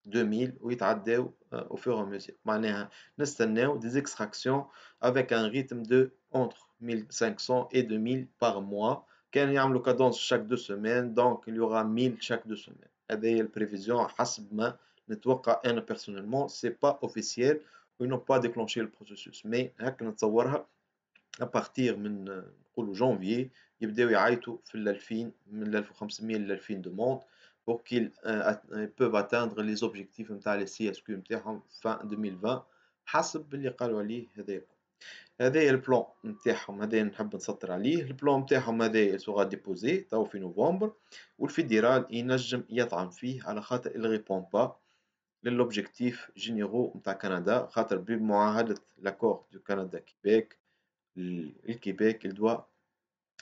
2000 ويتعداو au fur et à mesure معناها نستناو des extractions avec un rythme de entre 1500 et 2000 par mois كان يعملوا كادونس chaque 2 semaines donc il y aura 1000 chaque 2 semaines هذه هي البريفيزيون حسب ما نتوقع انا personnellement c'est pas officiel ils n'ont pas déclenché le processus mais هكا نتصورها à partir من نقولوا جانفيي يبداو يعيطوا في 2000 من 1500 ل 2000 دوموند pour qu'ils peuvent atteindre les objectifs نتاع les CSQ نتاعهم fin 2020 حسب اللي قالوا عليه هذاك. هذا هي البلان نتاعهم هذا نحب نسطر عليه البلان نتاعهم هذا سوغا ديبوزي تو في نوفمبر والفيدرال ينجم يطعن فيه على خاطر il répond pas للوبجيكتيف جينيرو نتاع كندا خاطر بمعاهدة لاكور دو كندا كيبيك الكيبيك il doit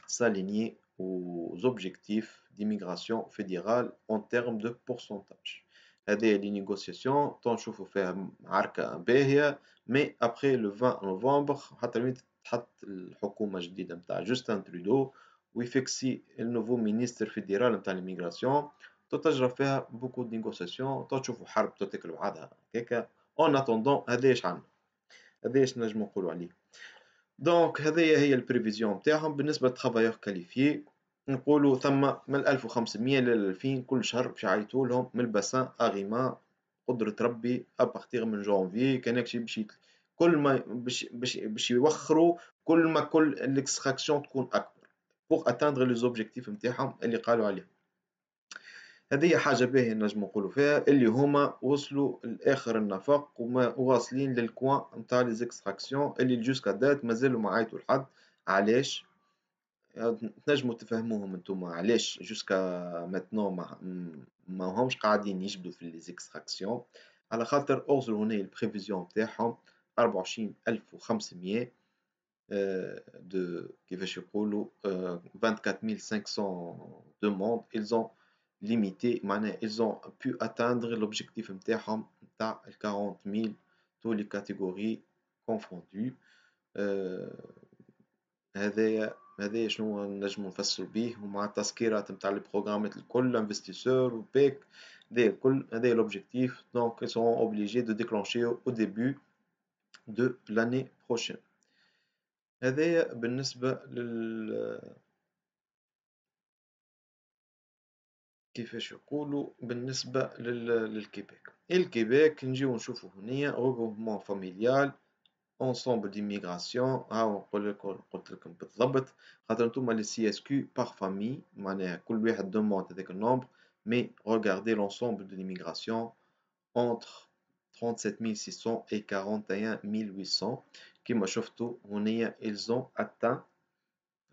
s'aligner aux objectifs d'immigration fédérale en termes de pourcentage. هذه les négociations تنشوفوا فيها عركة باهية مي après le 20 نوفمبر حتى وين تحط الحكومة الجديدة نتاع جوستن ترودو ويفكسي النوفو مينيستر فيدرال نتاع ليميغراسيون تتجرى فيها بوكو دي نيغوسياسيون تشوفوا حرب تتكل بعضها هكاكا اون اتوندون هذا ايش عندنا هذا ايش نجمو نقولوا عليه. دونك هذه هي البريفيزيون نتاعهم بالنسبة للترافايور كاليفيي نقولوا ثم من 1500 ل 2000 كل شهر باش يعيطوا لهم من الباسان اغيما قدرة ربي ابارتيغ من جانفي كان باش كل ما باش يوخروا كل ما كل الاكستراكسيون تكون اكبر بوغ اتاندر لي زوبجيكتيف نتاعهم اللي قالوا عليهم. هذه حاجة باهية نجم نقولوا فيها اللي هما وصلوا لآخر النفق وما واصلين للكوان نتاع لي زيكستراكسيون اللي جوسكا دات مازالوا ما عيطوا لحد علاش تنجموا تفهموهم انتوما علاش جوسكا ماتنون ما همش قاعدين يجبدوا في لي زيكستراكسيون، على خاطر اوصلوا هنا البريفيزيون تاعهم 24500 de كيفاش يقولوا 24500 demandes ils ont limité معناها ils ont pu atteindre l'objectif نتاعهم نتاع 40000 tous les catégories confondues. هذايا شنو نجمو نفسرو بيه، ومع التسكيرات نتاع البروغرامات الكل انفستيسور وبيك، هذايا الكل هذايا l'objectif donc ils seront obligés de déclencher au début de l'année prochaine. هذايا بالنسبة كيفاش يقولوا بالنسبة للكيبيك. الكيبيك نجيو نشوفو هنايا regroupement familial ensemble d'immigration. ها قلت لكم بالضبط، خاطر نتوما لي سي اس كيو باغ فامي معناها كل واحد دوموند هذاك النومبر، مي regardez l'ensemble de l'immigration entre 37600 et 41800 كيما شفتوا هنايا ils ont atteint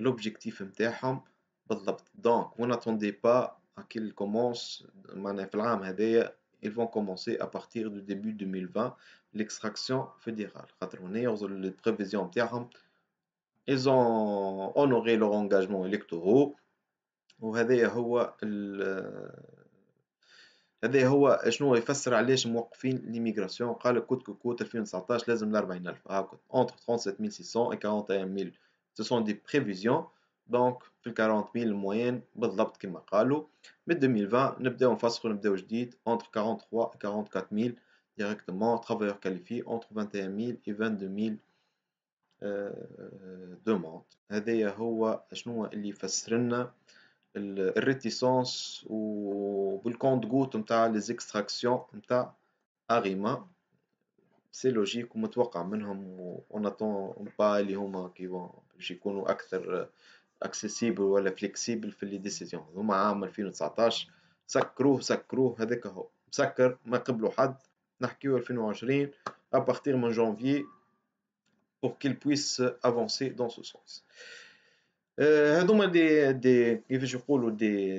l'objectif نتاعهم بالضبط. دونك vous n'attendez pas à qu'ils commencent معناها في العام هذايا ils vont commencer à partir du début 2020 l'extraction fédérale، خاطر هنا يوصلوا للبريفيزيون نتاعهم ils ont honoré leur engagement électoraux. وهذايا هو هذا هو شنو يفسر علاش موقفين ليميغراسيون. قال لك كوت كوت 2019 لازم ل 40000 هاكا entre 37600 et 41000 ce sont des prévisions. دونك في ال 40000 الموين بالضبط كما قالوا. من 2020 نبداو نفسخوا نبداو جديد entre 43 et 44000 directement travailleurs qualifiés entre 21000 et 22000 دوموند. هذايا هو شنو اللي يفسر لنا الريتيسونس وبالكونت غوت نتاع لي زيكستراكسيون نتاع اريما. سي لوجيك ومتوقع منهم اون اتون با اللي هما كي باش يكونوا اكثر اكسيسيبل ولا فليكسيبل في لي ديسيزيون. هما عام 2019 سكروه هذاك هو مسكر ما قبلوا حد. نحكيو 2020 à partir من janvier pour qu'il puisse avancer dans ce sens. هذوما دي كيفاش يقولوا دي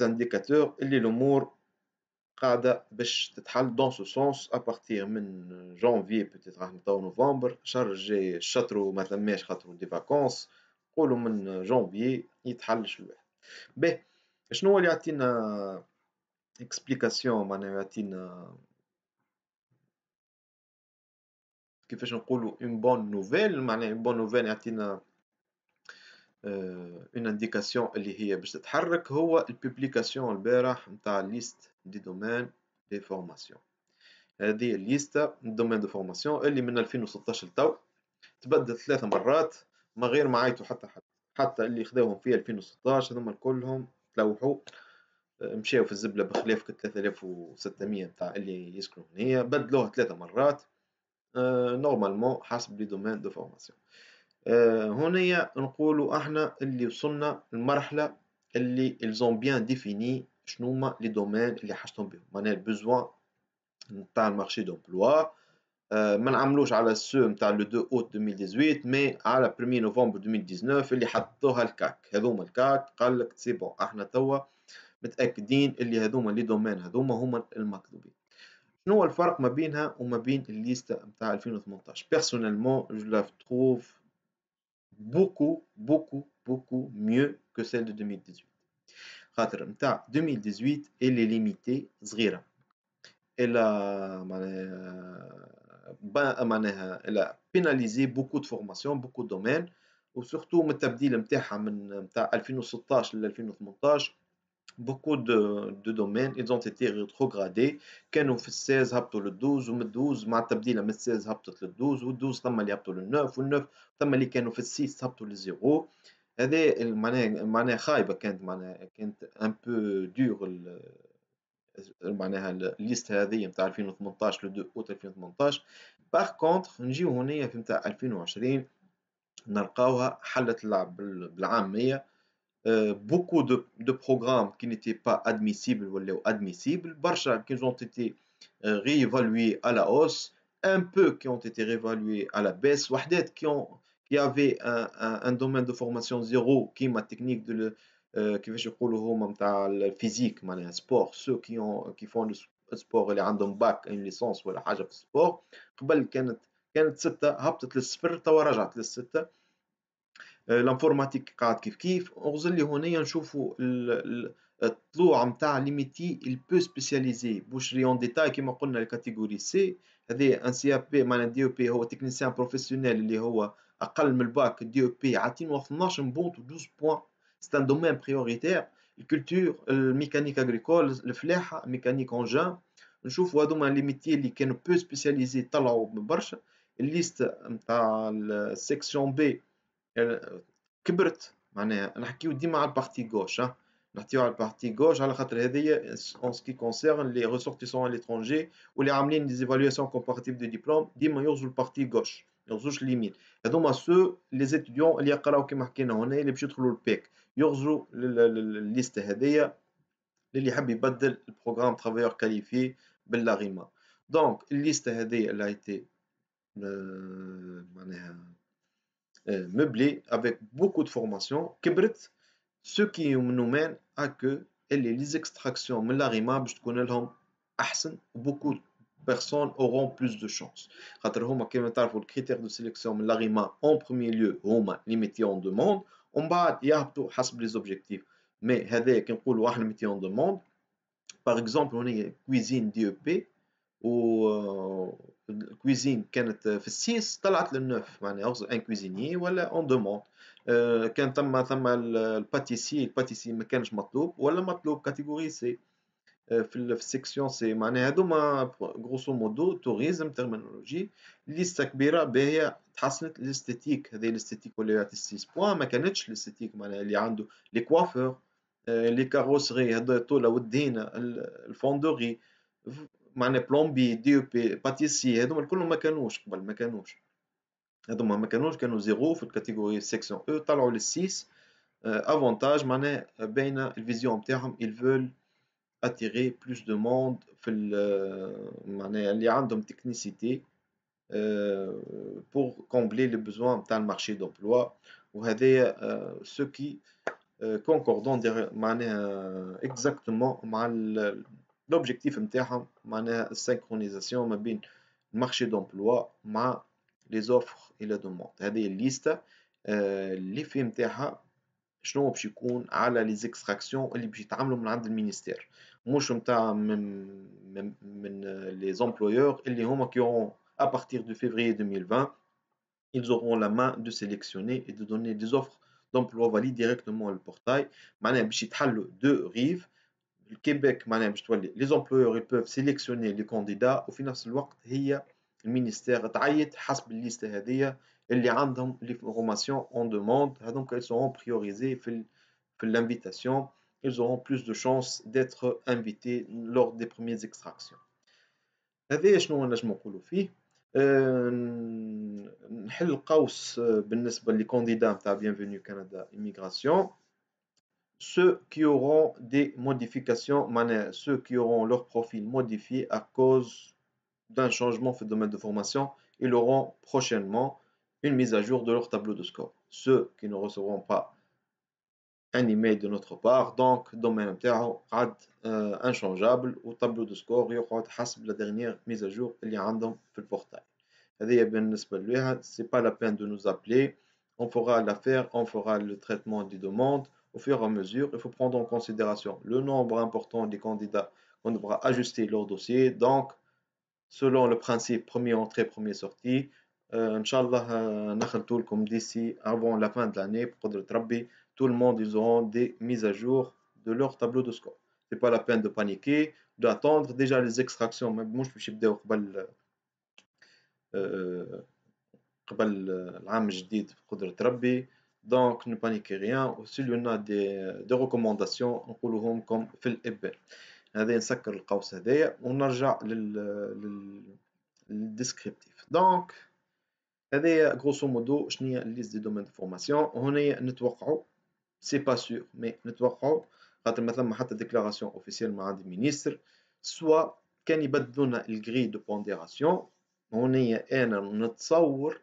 انديكاتور اللي الامور قاعده باش تتحل دون سو سونس ا بارتير من جانفي بوتيتر راح نبداو نوفمبر. الشهر الجاي الشطرو ما ثماش خاطر دي فاكونس، نقولوا من جانفي يتحلش الواحد. باهي شنو هو اللي يعطينا اكسبليكاسيون معناها يعطينا كيفاش نقولوا اون بون نوفيل معناها اون بون نوفيل يعطينا اون انديكاسيون اللي هي باش تتحرك هو البوبليكاسيون البارح نتاع ليست دي دومين دي فورماسيون. هذه الليستا دومين دو فورماسيون اللي من 2016 لتو تبدل 3 مرات ما غير ما عيطوا حتى اللي خداوهم في 2016 هذوما كلهم تلوحوا مشاو في الزبله بخلاف 3600 نتاع اللي يسكنوا هنا بدلوها 3 مرات نورمالمون حسب لي دومين دو فورماسيون. هنا نقولوا احنا اللي وصلنا المرحله اللي ils ont bien défini شنو هما لي دومين اللي حاجتهم بهم معناها البوزوان نتاع المارشي دومبلوا. ما نعملوش على السو نتاع لو 2 اوت 2018 مي على 1 نوفمبر 2019 اللي حطوها الكاك. هذوما الكاك قال لك سي بون احنا توا متاكدين اللي هذوما لي دومين هذوما هما المطلوبين. شنو هو الفرق ما بينها وما بين الليسته نتاع 2018؟ بيرسونيلمون جو لا تروف beaucoup mieux que celle de 2018 خاطر نتاع 2018 اللي ليميتي صغيره الا معناها الا بيناليزي بوكو دو فورماسيون بوكو دومين وسورتو من التبديل نتاعها من نتاع 2016 ل 2018 beaucoup de domaines ils ont été rétrogradés. كانوا في ال 16 هبطوا لل 12 ومن 12 مع التبديله من 16 هبطت لل 12 وال 12 ثم اللي هبطوا لل 9 وال 9 ثم اللي كانوا في ال 6 هبطوا لل 0. هذا معناها خايبه كانت معناها كانت ان بو دور معناها الليست هذه نتاع 2018 لو 2 اوت 2018. باغ كونتر نجيو هنا في نتاع 2020 نلقاوها حلت اللعب بالعاميه. Beaucoup de programmes qui n'étaient pas admissibles ou admissibles, qui ont été réévalués à la hausse, un peu qui ont été réévalués à la baisse, qui avait un domaine de formation zéro كيما technique de كيفاش يقولوا هما نتاع الفيزيك معناها sport ceux qui font le sport اللي عندهم باك une licence ولا حاجة في الsport قبل كانت 6 هبطت للصفر توا رجعت لل6 الانفورماتيك قاعد كيف أغزر لي هنايا نشوفوا الطلوع نتاع لي ميتي البو سبيسياليزي بوش ري اون ديتاي كيما قلنا الكاتيجوري سي هذه ان سي اف بي معناها دي او بي هو تكنيسيان بروفيسيونيل اللي هو اقل من الباك دي او بي عاطينه 12 بونت و 12 بوان سي ان دومين بريوريتير الكولتور الميكانيك اغريكول الفلاحه ميكانيك انجان نشوفوا هذوما لي ميتي اللي كانوا بو سبيسياليزي طلعوا برشا الليست نتاع السيكسيون بي كبرت معناها نحكيو ديما على البارتي غوش نحكيو على البارتي غوش على خاطر هذيا اون سكي كونسيرن لي ريسورتيسون ا ليترونجي واللي عاملين دي زيفالواسيون كومباراتيف دو ديبلوم ديما يغزوا البارتي غوش ما يغزوش اليمين هذوما سو لي زيتيديون اللي يقراو كيما حكينا هنا اللي باش يدخلوا البيك يغزوا الليست هذيا اللي يحب يبدل البروغرام ترافايور كاليفي باللاغيما دونك الليست هذه اللي ايتي معناها meublé avec beaucoup de formations كبرت ce qui nous mène à que les extractions من الأغمام باش تكون لهم أحسن beaucoup de personnes auront plus de chance خاطر هما كيما تعرفوا الكريتير دو سيليكسيون من الأغمام en premier lieu هما les métiers en demande ومن بعد يهبطوا حسب les objectifs mais هذا كي نقولوا احنا métiers en demande par exemple هنا cuisine DEP والكويزين كانت في السيس طلعت للنوف معناها ان كويزيني ولا اون دوموند كان ثم الباتيسي ما كانش مطلوب ولا مطلوب كاتيجوري سي في السيكسيون سي معناها هذوما غروسو مودو توريزم ترمينولوجي ليستا كبيره باهيه تحسنت الاستيتيك هذه الاستيتيك ولات 6 بوان ما كانتش الاستيتيك معناها اللي عنده لي كوافور لي كاروسري هذا طول ودينا الفوندوري معناها بلومبي دي او بي باتيسي هذوما كلهم ما كانوش قبل ما كانوش هذوما ما كانوش كانوا زيرو في الكاتيجوري سيكسيون او طلعوا للسيس افونتاج معناها باينه الفيزيون نتاعهم ils veulent attirer plus de monde في معناها اللي عندهم تكنيسيتي pour combler les besoins نتاع المارشي دومبلوا وهذايا ce qui concordant معناها exactement مع l'objectif نتاعهم معناها السينكرونيزاسيون ما بين المارشي دومبلوا مع les offres et la demande هذه الليسته اللي في نتاعها شنو باش يكون على لي زيكستراكسيون اللي باش يتعاملوا من عند المينيستير مش نتاع من لي زومبلويور اللي هما كي اون à partir de février 2020 ils auront la main de sélectionner et de donner des offres d'emploi valides directement au portail معناها باش يتحلوا دو ريف الكيبيك معناها باش تولي les employeurs ils peuvent sélectionner les candidats وفي نفس الوقت هي المينيستير تعيط حسب الليسته هذيا اللي عندهم لي فورماسيون اون دوموند هذوك ils seront priorisés في l'invitation ils auront plus de chances d'être invités lors des premières extractions هذايا شنو نجمو نقولوا فيه نحل قوس بالنسبه لي كانديدا نتاع Bienvenue Canada Immigration ceux qui auront des modifications معناها ceux qui auront leur profil modifié à cause d'un changement في le domaine de formation ils auront prochainement une mise à jour de leur tableau de score ceux qui ne recevront pas un email de notre part donc domaine نتاعو قعد inchangeable و tableau de score يقعد حسب la dernière mise à jour اللي عندهم في البورتاil هذه بالنسبة لها c'est pas la peine de nous appeler on fera l'affaire on fera le traitement des demandes au fur et à mesure il faut prendre en considération le nombre important des candidats qu'on devra ajuster leur dossier donc selon le principe premier entrée premier sortie Inch'Allah نخلطوا لكم d'ici avant la fin de l'année بقدرة ربي tout le monde ils auront des mises à jour de leur tableau de score c'est pas la peine de paniquer d'attendre déjà les extractions مش باش يبداو قبل العام الجديد بقدرة ربي دونك ne paniquez rien s'il y en a des recommandations نقولوهم لكم في الإبان هذا نسكر القوس هذايا ونرجع للديسكريبتيف دونك هذايا غروسو مودو شنيا الليست دي دومين دو فورماسيون وهنا نتوقعوا سي با سور مي نتوقعوا خاطر ما ثم حتى ديكلاراسيون اوفيسيال مع عند المينيستر سوا كان يبدلوا لنا الجري دو بونديراسيون هنا انا نتصور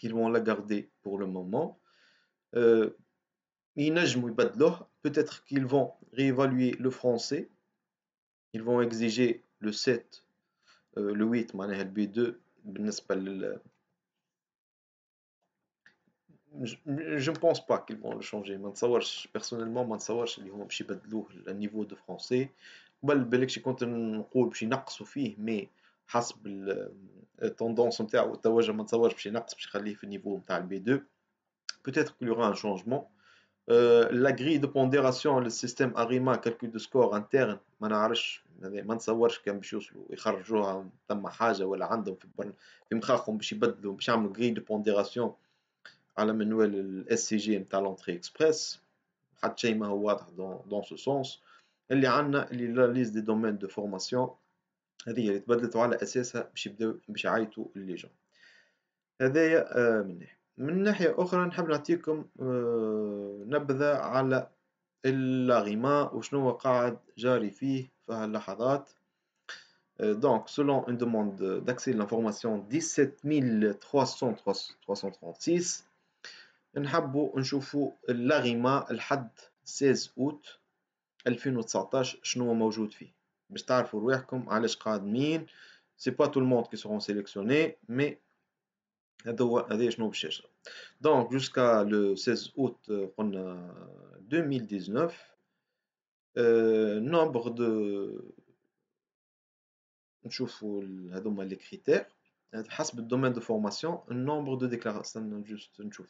qu'ils vont la garder pour le moment. Euh, ينجموا يبدلوه. Peut-être qu'ils vont réévaluer le français. Ils vont exiger le 7, le 8 معناها le B2 بالنسبة je ne pense pas qu'ils vont le changer. ما نتصورش personnellement ما نتصورش اللي هما باش يبدلوه النيفو دو فرونسي. قبل بالكش كنت نقول باش ينقصوا فيه مي حسب التوندونس نتاعو والتوجه ما نتصورش باش ينقص باش يخليه في النيفو نتاع البي 2. Peut-être qu'il y aura un changement. La grille de pondération, le système ARIMA, calcul de score interne, ما نعرفش ما نتصورش كان باش يوصلوا يخرجوها ثم حاجة ولا عندهم في مخاخهم باش يبدلوا باش يعملوا grille de pondération على منوال الاس سي جي نتاع لونتري اكسبريس. حتى شيء ما هو واضح دون سو سونس. اللي عندنا اللي لا ليست دي دومين دو فورماسيون هذه اللي تبدلت وعلى اساسها باش يبداو باش يعيطوا اللي جا. هذايا من ناحيه. من ناحيه اخرى نحب نعطيكم نبذه على اللاغيما وشنو هو قاعد جاري فيه في هاللحظات. Donc, selon une demande d'accès à l'information 17336 نحبوا نشوفوا اللاغيما لحد 16 اوت 2019 شنو هو موجود فيه باش تعرفوا رواحكم علاش قادمين. سي با تو الموند كي سيرون سيليكسيوني مي هذا شنو باش يجرى. دونك جوسكا لو 16 اوت قلنا 2019 نومبر دو نشوفوا هذوما لي كريتير حسب الدومين دو فورماسيون النومبر دو ديكلاراسيون جوست نشوف.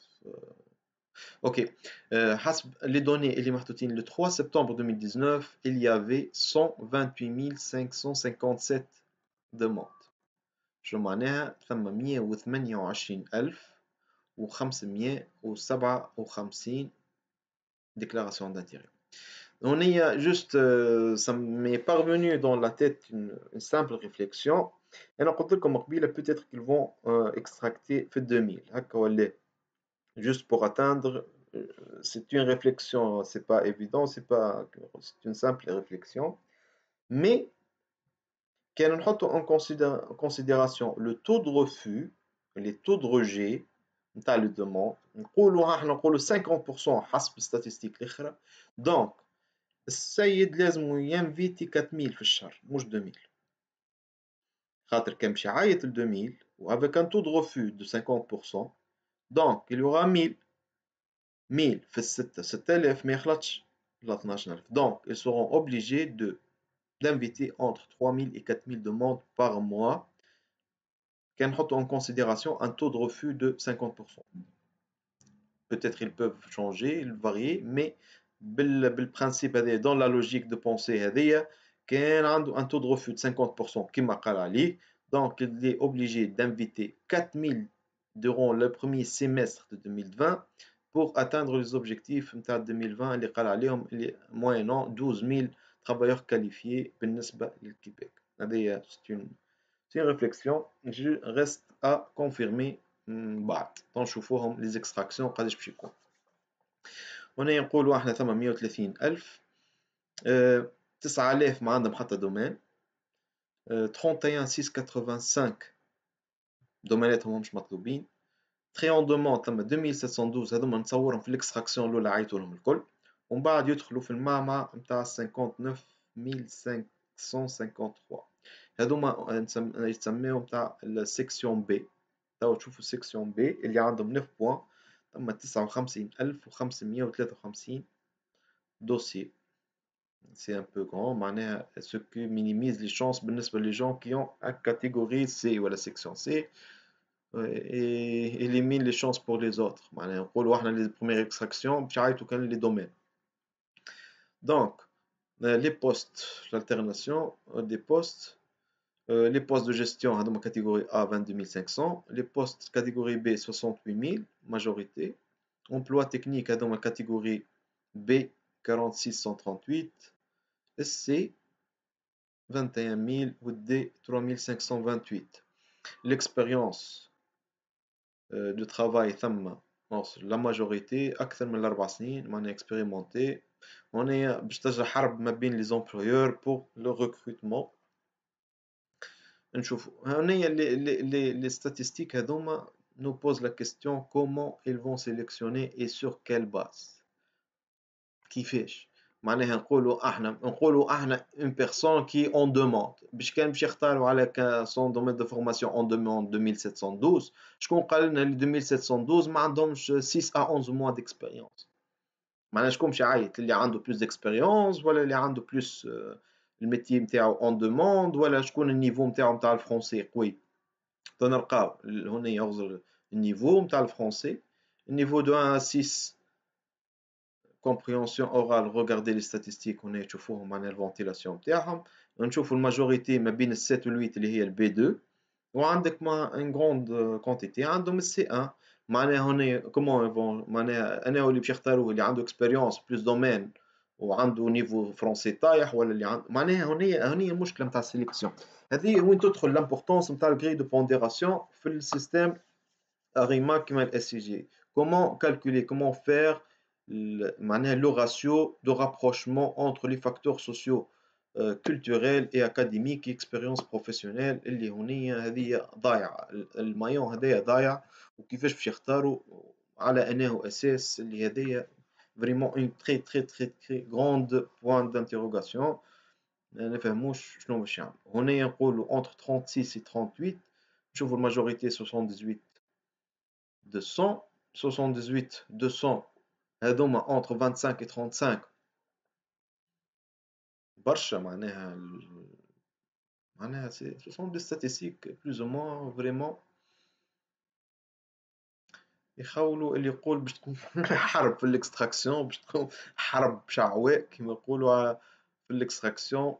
Ok, حسب les données اللي محطوطين le 3 septembre 2019 il y avait 128 557 demandes. شو معناها ثم 128,557 déclarations d'intérêt. On est juste, ça m'est parvenu dans la tête une simple réflexion. أنا قلت لكم قبيلة peut-être qu'ils vont extracter في 2000 هكا ولا juste pour atteindre. C'est une réflexion, c'est pas évident, c'est une simple réflexion, mais quand on prend en considération le taux de refus, les taux de rejet, نتاع le demande, نقولوا 50% حسب statistique الأخرى. donc السيد لازم ينفيتي 4000 في الشهر مش 2000 خاطر كان باش يعيط ل 2000 و avec un taux de refus de 50% donc il y aura 1000 في الستة 6000 ما يخلطش ل 12000. donc ils seront obligés d'inviter entre 3000 et 4000 demandes par mois كان نحطوا en considération un taux de refus de 50%. peut-être ils peuvent changer, ils varier, mais بالprincipe هذايا dans la logique de pensée هذايا كان عنده un taux de refus de 50% كما قال عليه donc il est obligé d'inviter 4000 durant le premier semestre de 2020 pour atteindre les objectifs نتاع 2020 اللي قال عليهم اللي moyennant 12000 travailleurs qualifiés بالنسبة للكيبيك. هذايا c'est une réflexion, je reste à confirmer بعد نشوفوهم les extractions قداش باش يكون. هنا نقولوا احنا ثم 130,000 9000 ما عندهم حتى دومين 31685 دوميناتهم مش مطلوبين. تري اون دوموند ثم 2712 هذوما نتصورهم في الاكستراكسيون الاولى عيطوا لهم الكل ومن بعد يدخلوا في المعمعة نتاع 59553 هذوما يتسميو نتاع السيكسيون بي. تو تشوفوا السيكسيون بي اللي عندهم 9 بوان ثم 59553 dossiers. C'est un peu grand, معناها ce qui minimise les chances بالنسبة les gens qui ont la catégorie C ou la section C et élimine les chances pour les autres. معناها نقولوا احنا les premières extractions باش يعيطوا كان les domaines. donc les postes, l'alternation des postes, les postes de gestion هذوما catégorie A 22500, les postes catégorie B 68000 majorité, emploi technique هذوما catégorie B 46138, C 21000 ou D 3528. L'expérience de travail ثم la majorité أكثر من 4 سنين معناها expérimenté. On est باش تجرى حرب ما بين les employeurs pour le recrutement. نشوفوا هنا les statistiques هذوما nous pose la question comment ils vont sélectionner et sur quelle base. كيفاش معناها نقولوا احنا une personne qui on demande باش كان باش يختاروا على son domaine de formation on demande 2712 شكون قال لنا اللي 2712 ما عندهمش 6 à 11 mois d'expérience معناها شكون باش يعيط اللي عنده plus d'expérience ولا اللي عنده plus الميتي نتاعو on demande ولا شكون النيفو نتاعو نتاع الفرنسي قوي تنلقاو هنا يغزر النيفو نتاع الفرنسي النيفو de 1 à 6 compréhension orale regarder les statistiques هنا تشوفوهم معناها الفونتيلاسيون نتاعهم نشوفوا الماجوريتي ما بين ال 7 وال 8 اللي هي البي 2 وعندك ما ان غروند كونتيتي عندهم السي 1 معناها هنا كومون معناها انا اللي باش يختاروه اللي عنده اكسبيريونس بلوس دومين وعنده نيفو فرونسي طايح ولا اللي عنده معناها هني المشكله نتاع السيليكسيون هذه وين تدخل لامبورطونس نتاع الجري دو بونديراسيون في السيستم اريما كيما الاس سي جي كومون كالكولي كومون فير معناها لو راتيو دو رابروشمون entre les facteurs sociaux culturels et académiques expérience professionnelle اللي هنية هذه ضايعة المايون هذايا ضايع وكيفاش باش يختاروا على انه اساس اللي هذايا فريمون اون تري تري تري تري غروند بوان دانتيروغاسيون ما نفهموش شنو باش يعمل هنا نقولوا entre 36 et 38 نشوفوا الماجوريتي 78 200 78 200 هذوما entre 25 et 35 برشا معناها ce sont des statistiques plus ou moins vraiment يخولوا اللي يقول باش تكون حرب في الاكستراكسيون باش تكون حرب شعواء كما يقولوا في الاكستراكسيون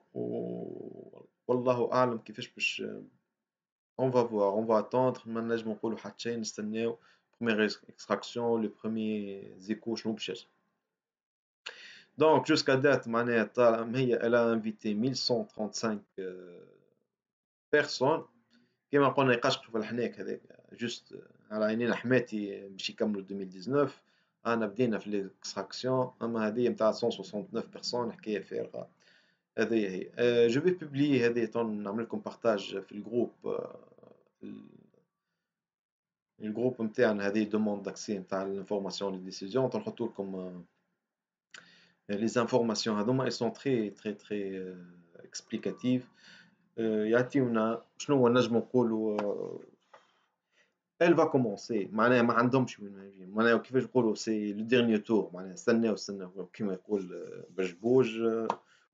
والله اعلم كيفاش باش on va voir on va attendre ما نجم نقولوا حتى شيء نستناو première extraction le premier écho شنو باش يجي donc jusqu'à date معناها هي elle a invité 1135 personnes كما قلنا يقشطوا في الحناك هذاك جوست على عينينا حماتي باش يكملوا 2019 انا بدينا في ليكستراكسيون اما هذه نتاع 169 بيرسون حكايه فارغه هذه هي جو في بوبليي هذه نعمل لكم بارتاج في الجروب الجروب نتاعنا هذه دوموند داكسي نتاع الانفورماسيون لي ديسيزيون تنحط لكم لي زانفورماسيون هذوما اي سون تري تري تري اكسبليكاتيف يعطيونا شنو هو نجم نقولوا elle va commencer معناها ما عندهمش وين يجي معناها كيفاش نقولوا سي لو ديرنيي تور معناها استناو كيما يقول بجبوج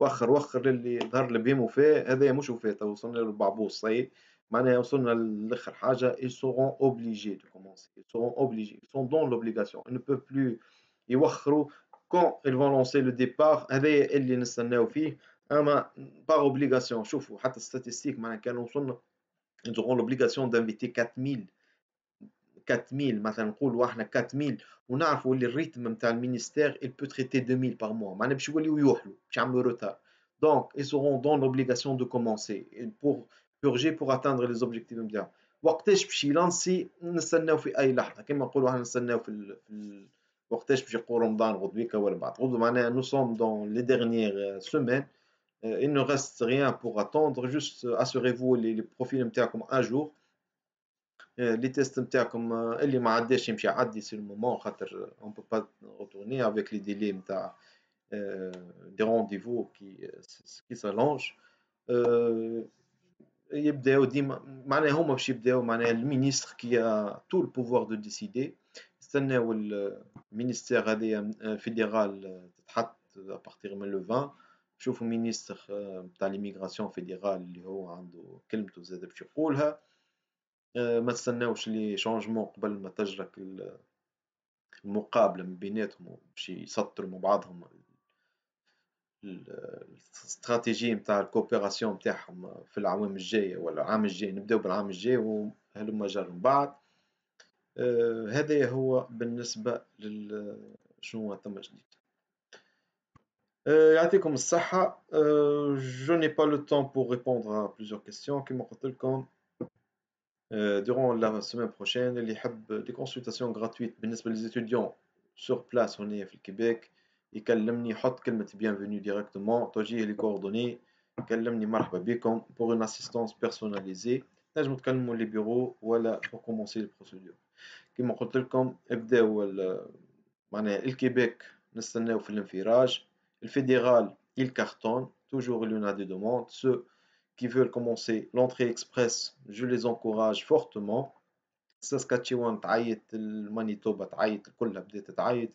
وخر للي ظهر بهم وفاء هذا مش وفاء وصلنا للبعبوص صاي معناها وصلنا لاخر حاجه ils seront obligés de commencer ils seront obligés ils sont dans l'obligation ils ne peuvent plus يوخروا quand ils vont lancer le départ هذا اللي نستناو فيه اما par obligation شوفوا حتى الستاتستيك معناها كانوا وصلنا ils auront l'obligation d'inviter 4000 مثلا نقولوا احنا 4000 ونعرفوا اللي الريتم نتاع المينيستير il peut traiter 2000 par mois معناها باش يوليو يوحلوا باش يعملوا روتار donc ils seront dans l'obligation de commencer pour purger pour atteindre les objectifs نتاعهم وقتاش باش يلانسي نستناو في اي لحظه كما نقولوا احنا نستناو وقتاش باش يقول رمضان غدويكا ولا بعد غدوه معناها nous sommes dans les dernières semaines il ne reste rien pour attendre juste assurez-vous les profils نتاعكم un jour لي تيست نتاعكم اللي ما عداش يمشي يعدي سي المومون خاطر اون بو با روتورني افيك لي ديلي نتاع دي رونديفو كي سالونج يبداو ديما معناها هما باش يبداو معناها المينيستر كي تو البوفوار دو ديسيدي استناو المينيستير هذايا فيدرال تتحط ابارتيغ من لو 20 شوفوا المينيستر نتاع ليميغراسيون فيدرال اللي هو عنده كلمته زاد باش يقولها ما تستناوش لي شونجمون قبل ما تجرى المقابله من بيناتهم باش يسطروا مع بعضهم الاستراتيجيه نتاع الكوبيراسيون نتاعهم في الأعوام الجايه ولا العام الجاي نبداو بالعام الجاي وهلما جر من بعد هذا هو بالنسبه شنو ثم جديد يعطيكم الصحه جو n'ai pas le temps pour répondre à plusieurs questions كما قلت لكم durant la semaine prochaine اللي يحب des consultations gratuites بالنسبة للإتوديون sur place هنا في الكيبيك يكلمني يحط كلمة bienvenue directement توجيه لي coordonnées يكلمني مرحبا بكم pour une assistance personnalisée نجم تكلموا لي بيرو ولا pour commencer les procédures كما قلت لكم ابداو معناها الكيبيك نستناو في الانفراج. الفيدرال il cartonne toujours, il y en a des demandes. Ceux qui veulent commencer l'entrée express, je les encourage fortement. ساسكاتشوان تعيط، المانيتوبا تعيط، كلها بدات تعيط.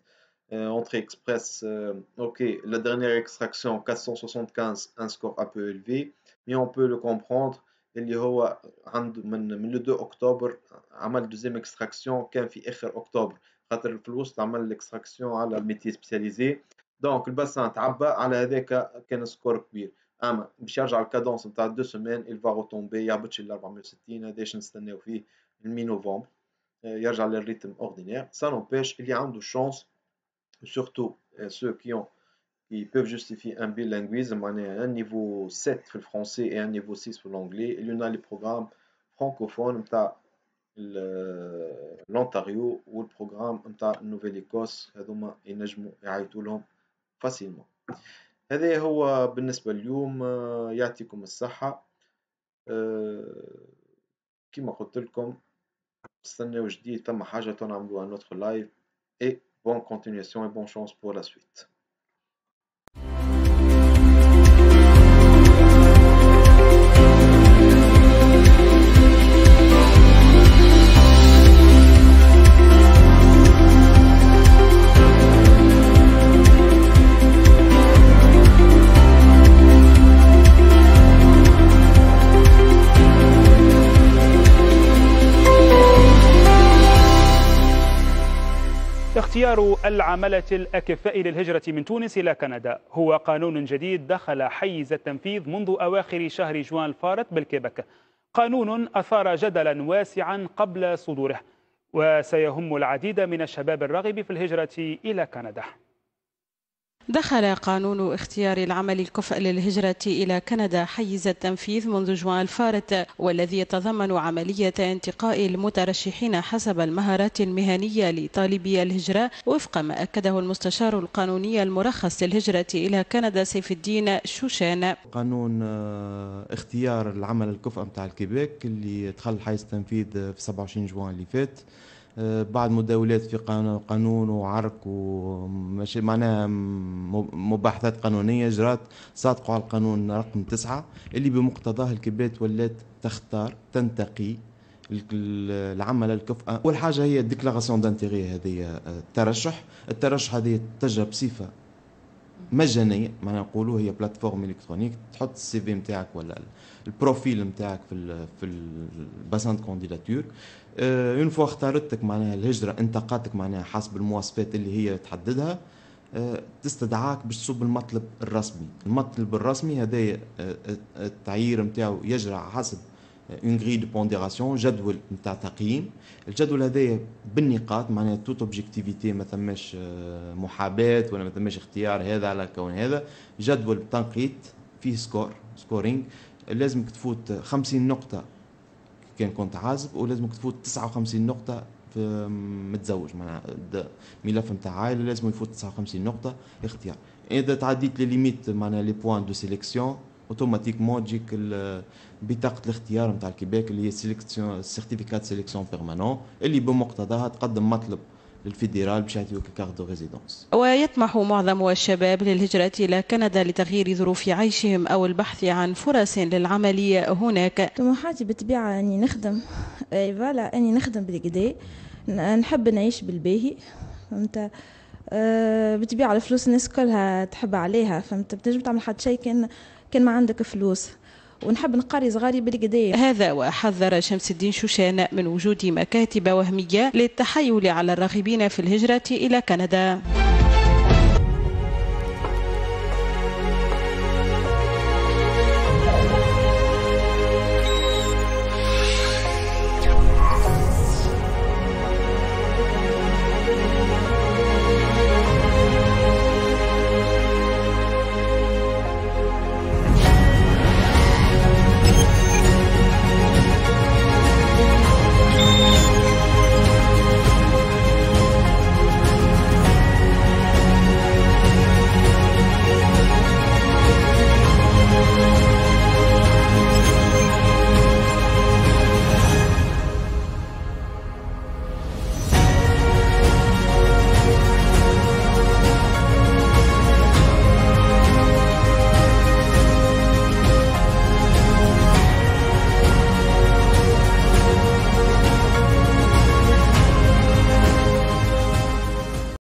entrée express ok, la dernière extraction 475, un score un peu élevé mais on peut le comprendre. اللي هو عنده من le 2 اكتوبر عمل دوزيام اكستراكسيون كان في اخر اكتوبر، خاطر في الوسط عمل الاكستراكسيون على الميتي سبيسياليزي دونك الباسان تعبى على هذاك، كان سكور كبير. اما باش يرجع الكادونس نتاع 2 سيمين il va retomber يهبطش ل 460. هذاش نستناو فيه المي نوفمبر يرجع للريتم اوردينير. Ça n'empêche اللي عنده شانس surtout ceux qui peuvent justifier un bilinguisme, un niveau 7 في الفرنسي et un niveau 6 في l'anglais. Il y en a les programmes francophones نتاع l'Ontario والبروغرام نتاع نوفيل-إيكوس، هذوما ينجموا يعيطوا لهم فاسيلمون. هذا هو بالنسبة اليوم. يعطيكم الصحة. كما قلت لكم استناو جديد، ثم حاجة تنعملوا un autre live et bonne continuation et bonne chance pour la suite. اختيار العمالة الأكفاء للهجرة من تونس إلى كندا هو قانون جديد دخل حيز التنفيذ منذ أواخر شهر جوان الفارط بالكيبك. قانون أثار جدلا واسعا قبل صدوره وسيهم العديد من الشباب الراغب في الهجرة إلى كندا. دخل قانون اختيار العمل الكفء للهجرة إلى كندا حيز التنفيذ منذ جوان الفارط، والذي يتضمن عملية انتقاء المترشحين حسب المهارات المهنية لطالبي الهجرة، وفق ما أكده المستشار القانوني المرخص للهجرة إلى كندا سيف الدين شوشان. قانون اختيار العمل الكفء متاع الكيبيك اللي دخل حيز التنفيذ في 27 جوان اللي فات بعد مداولات في قانون وعرك وماشي معناها مباحثات قانونية جرات صادقوا على القانون رقم 9 اللي بمقتضاه الكيبات ولات تختار تنتقي العمل الكفء. أول حاجة هي الديكلاراسيون دانتيغي، هذه الترشح هذه تجرى بصفة مجانية، معناها نقولوا هي بلاتفورم الكترونيك تحط السي في نتاعك ولا البروفيل نتاعك في الباسان كونديداتور. اون فوا اختارتك معناها الهجرة انتقاتك معناها حسب المواصفات اللي هي تحددها، تستدعاك باش تصب المطلب الرسمي. المطلب الرسمي هذا التعيير نتاعو يجرى حسب اون غري دو بونديراسيون، جدول نتاع تقييم. الجدول هذايا بالنقاط معناها توت اوبجيكتيفيتي، ما ثماش محاباه ولا ما ثماش اختيار هذا على كون هذا، جدول تنقيط فيه سكورينج. لازمك تفوت 50 نقطه كان كنت عازب، ولازمك تفوت 59 نقطه في متزوج، معناها ملف نتاع عائله لازم يفوت 59 نقطه اختيار. اذا تعديت لي ليميت معناها لي بوان دو سيليكسيون اوتوماتيكمون تجيك بطاقه الاختيار نتاع الكيبيك اللي هي سيليكسيون سيرتيفيكات سيليكسيون بيرمانون، اللي بمقتضاها تقدم مطلب للفيدرال باش يعطيوك كارت دو ريزيدونس. ويطمح معظم الشباب للهجرة إلى كندا لتغيير ظروف عيشهم أو البحث عن فرص للعمل هناك. طموحاتي بالطبيعة أني نخدم، فوالا أني نخدم بالكدا، نحب نعيش بالباهي، فهمت. بالطبيعة الفلوس الناس كلها تحب عليها، فهمت. بتنجم تعمل حد شيء كان ما عندك فلوس، ونحب نقاري صغاري بالكدا. هذا وحذر شمس الدين شوشان من وجود مكاتب وهمية للتحايل على الراغبين في الهجرة إلى كندا.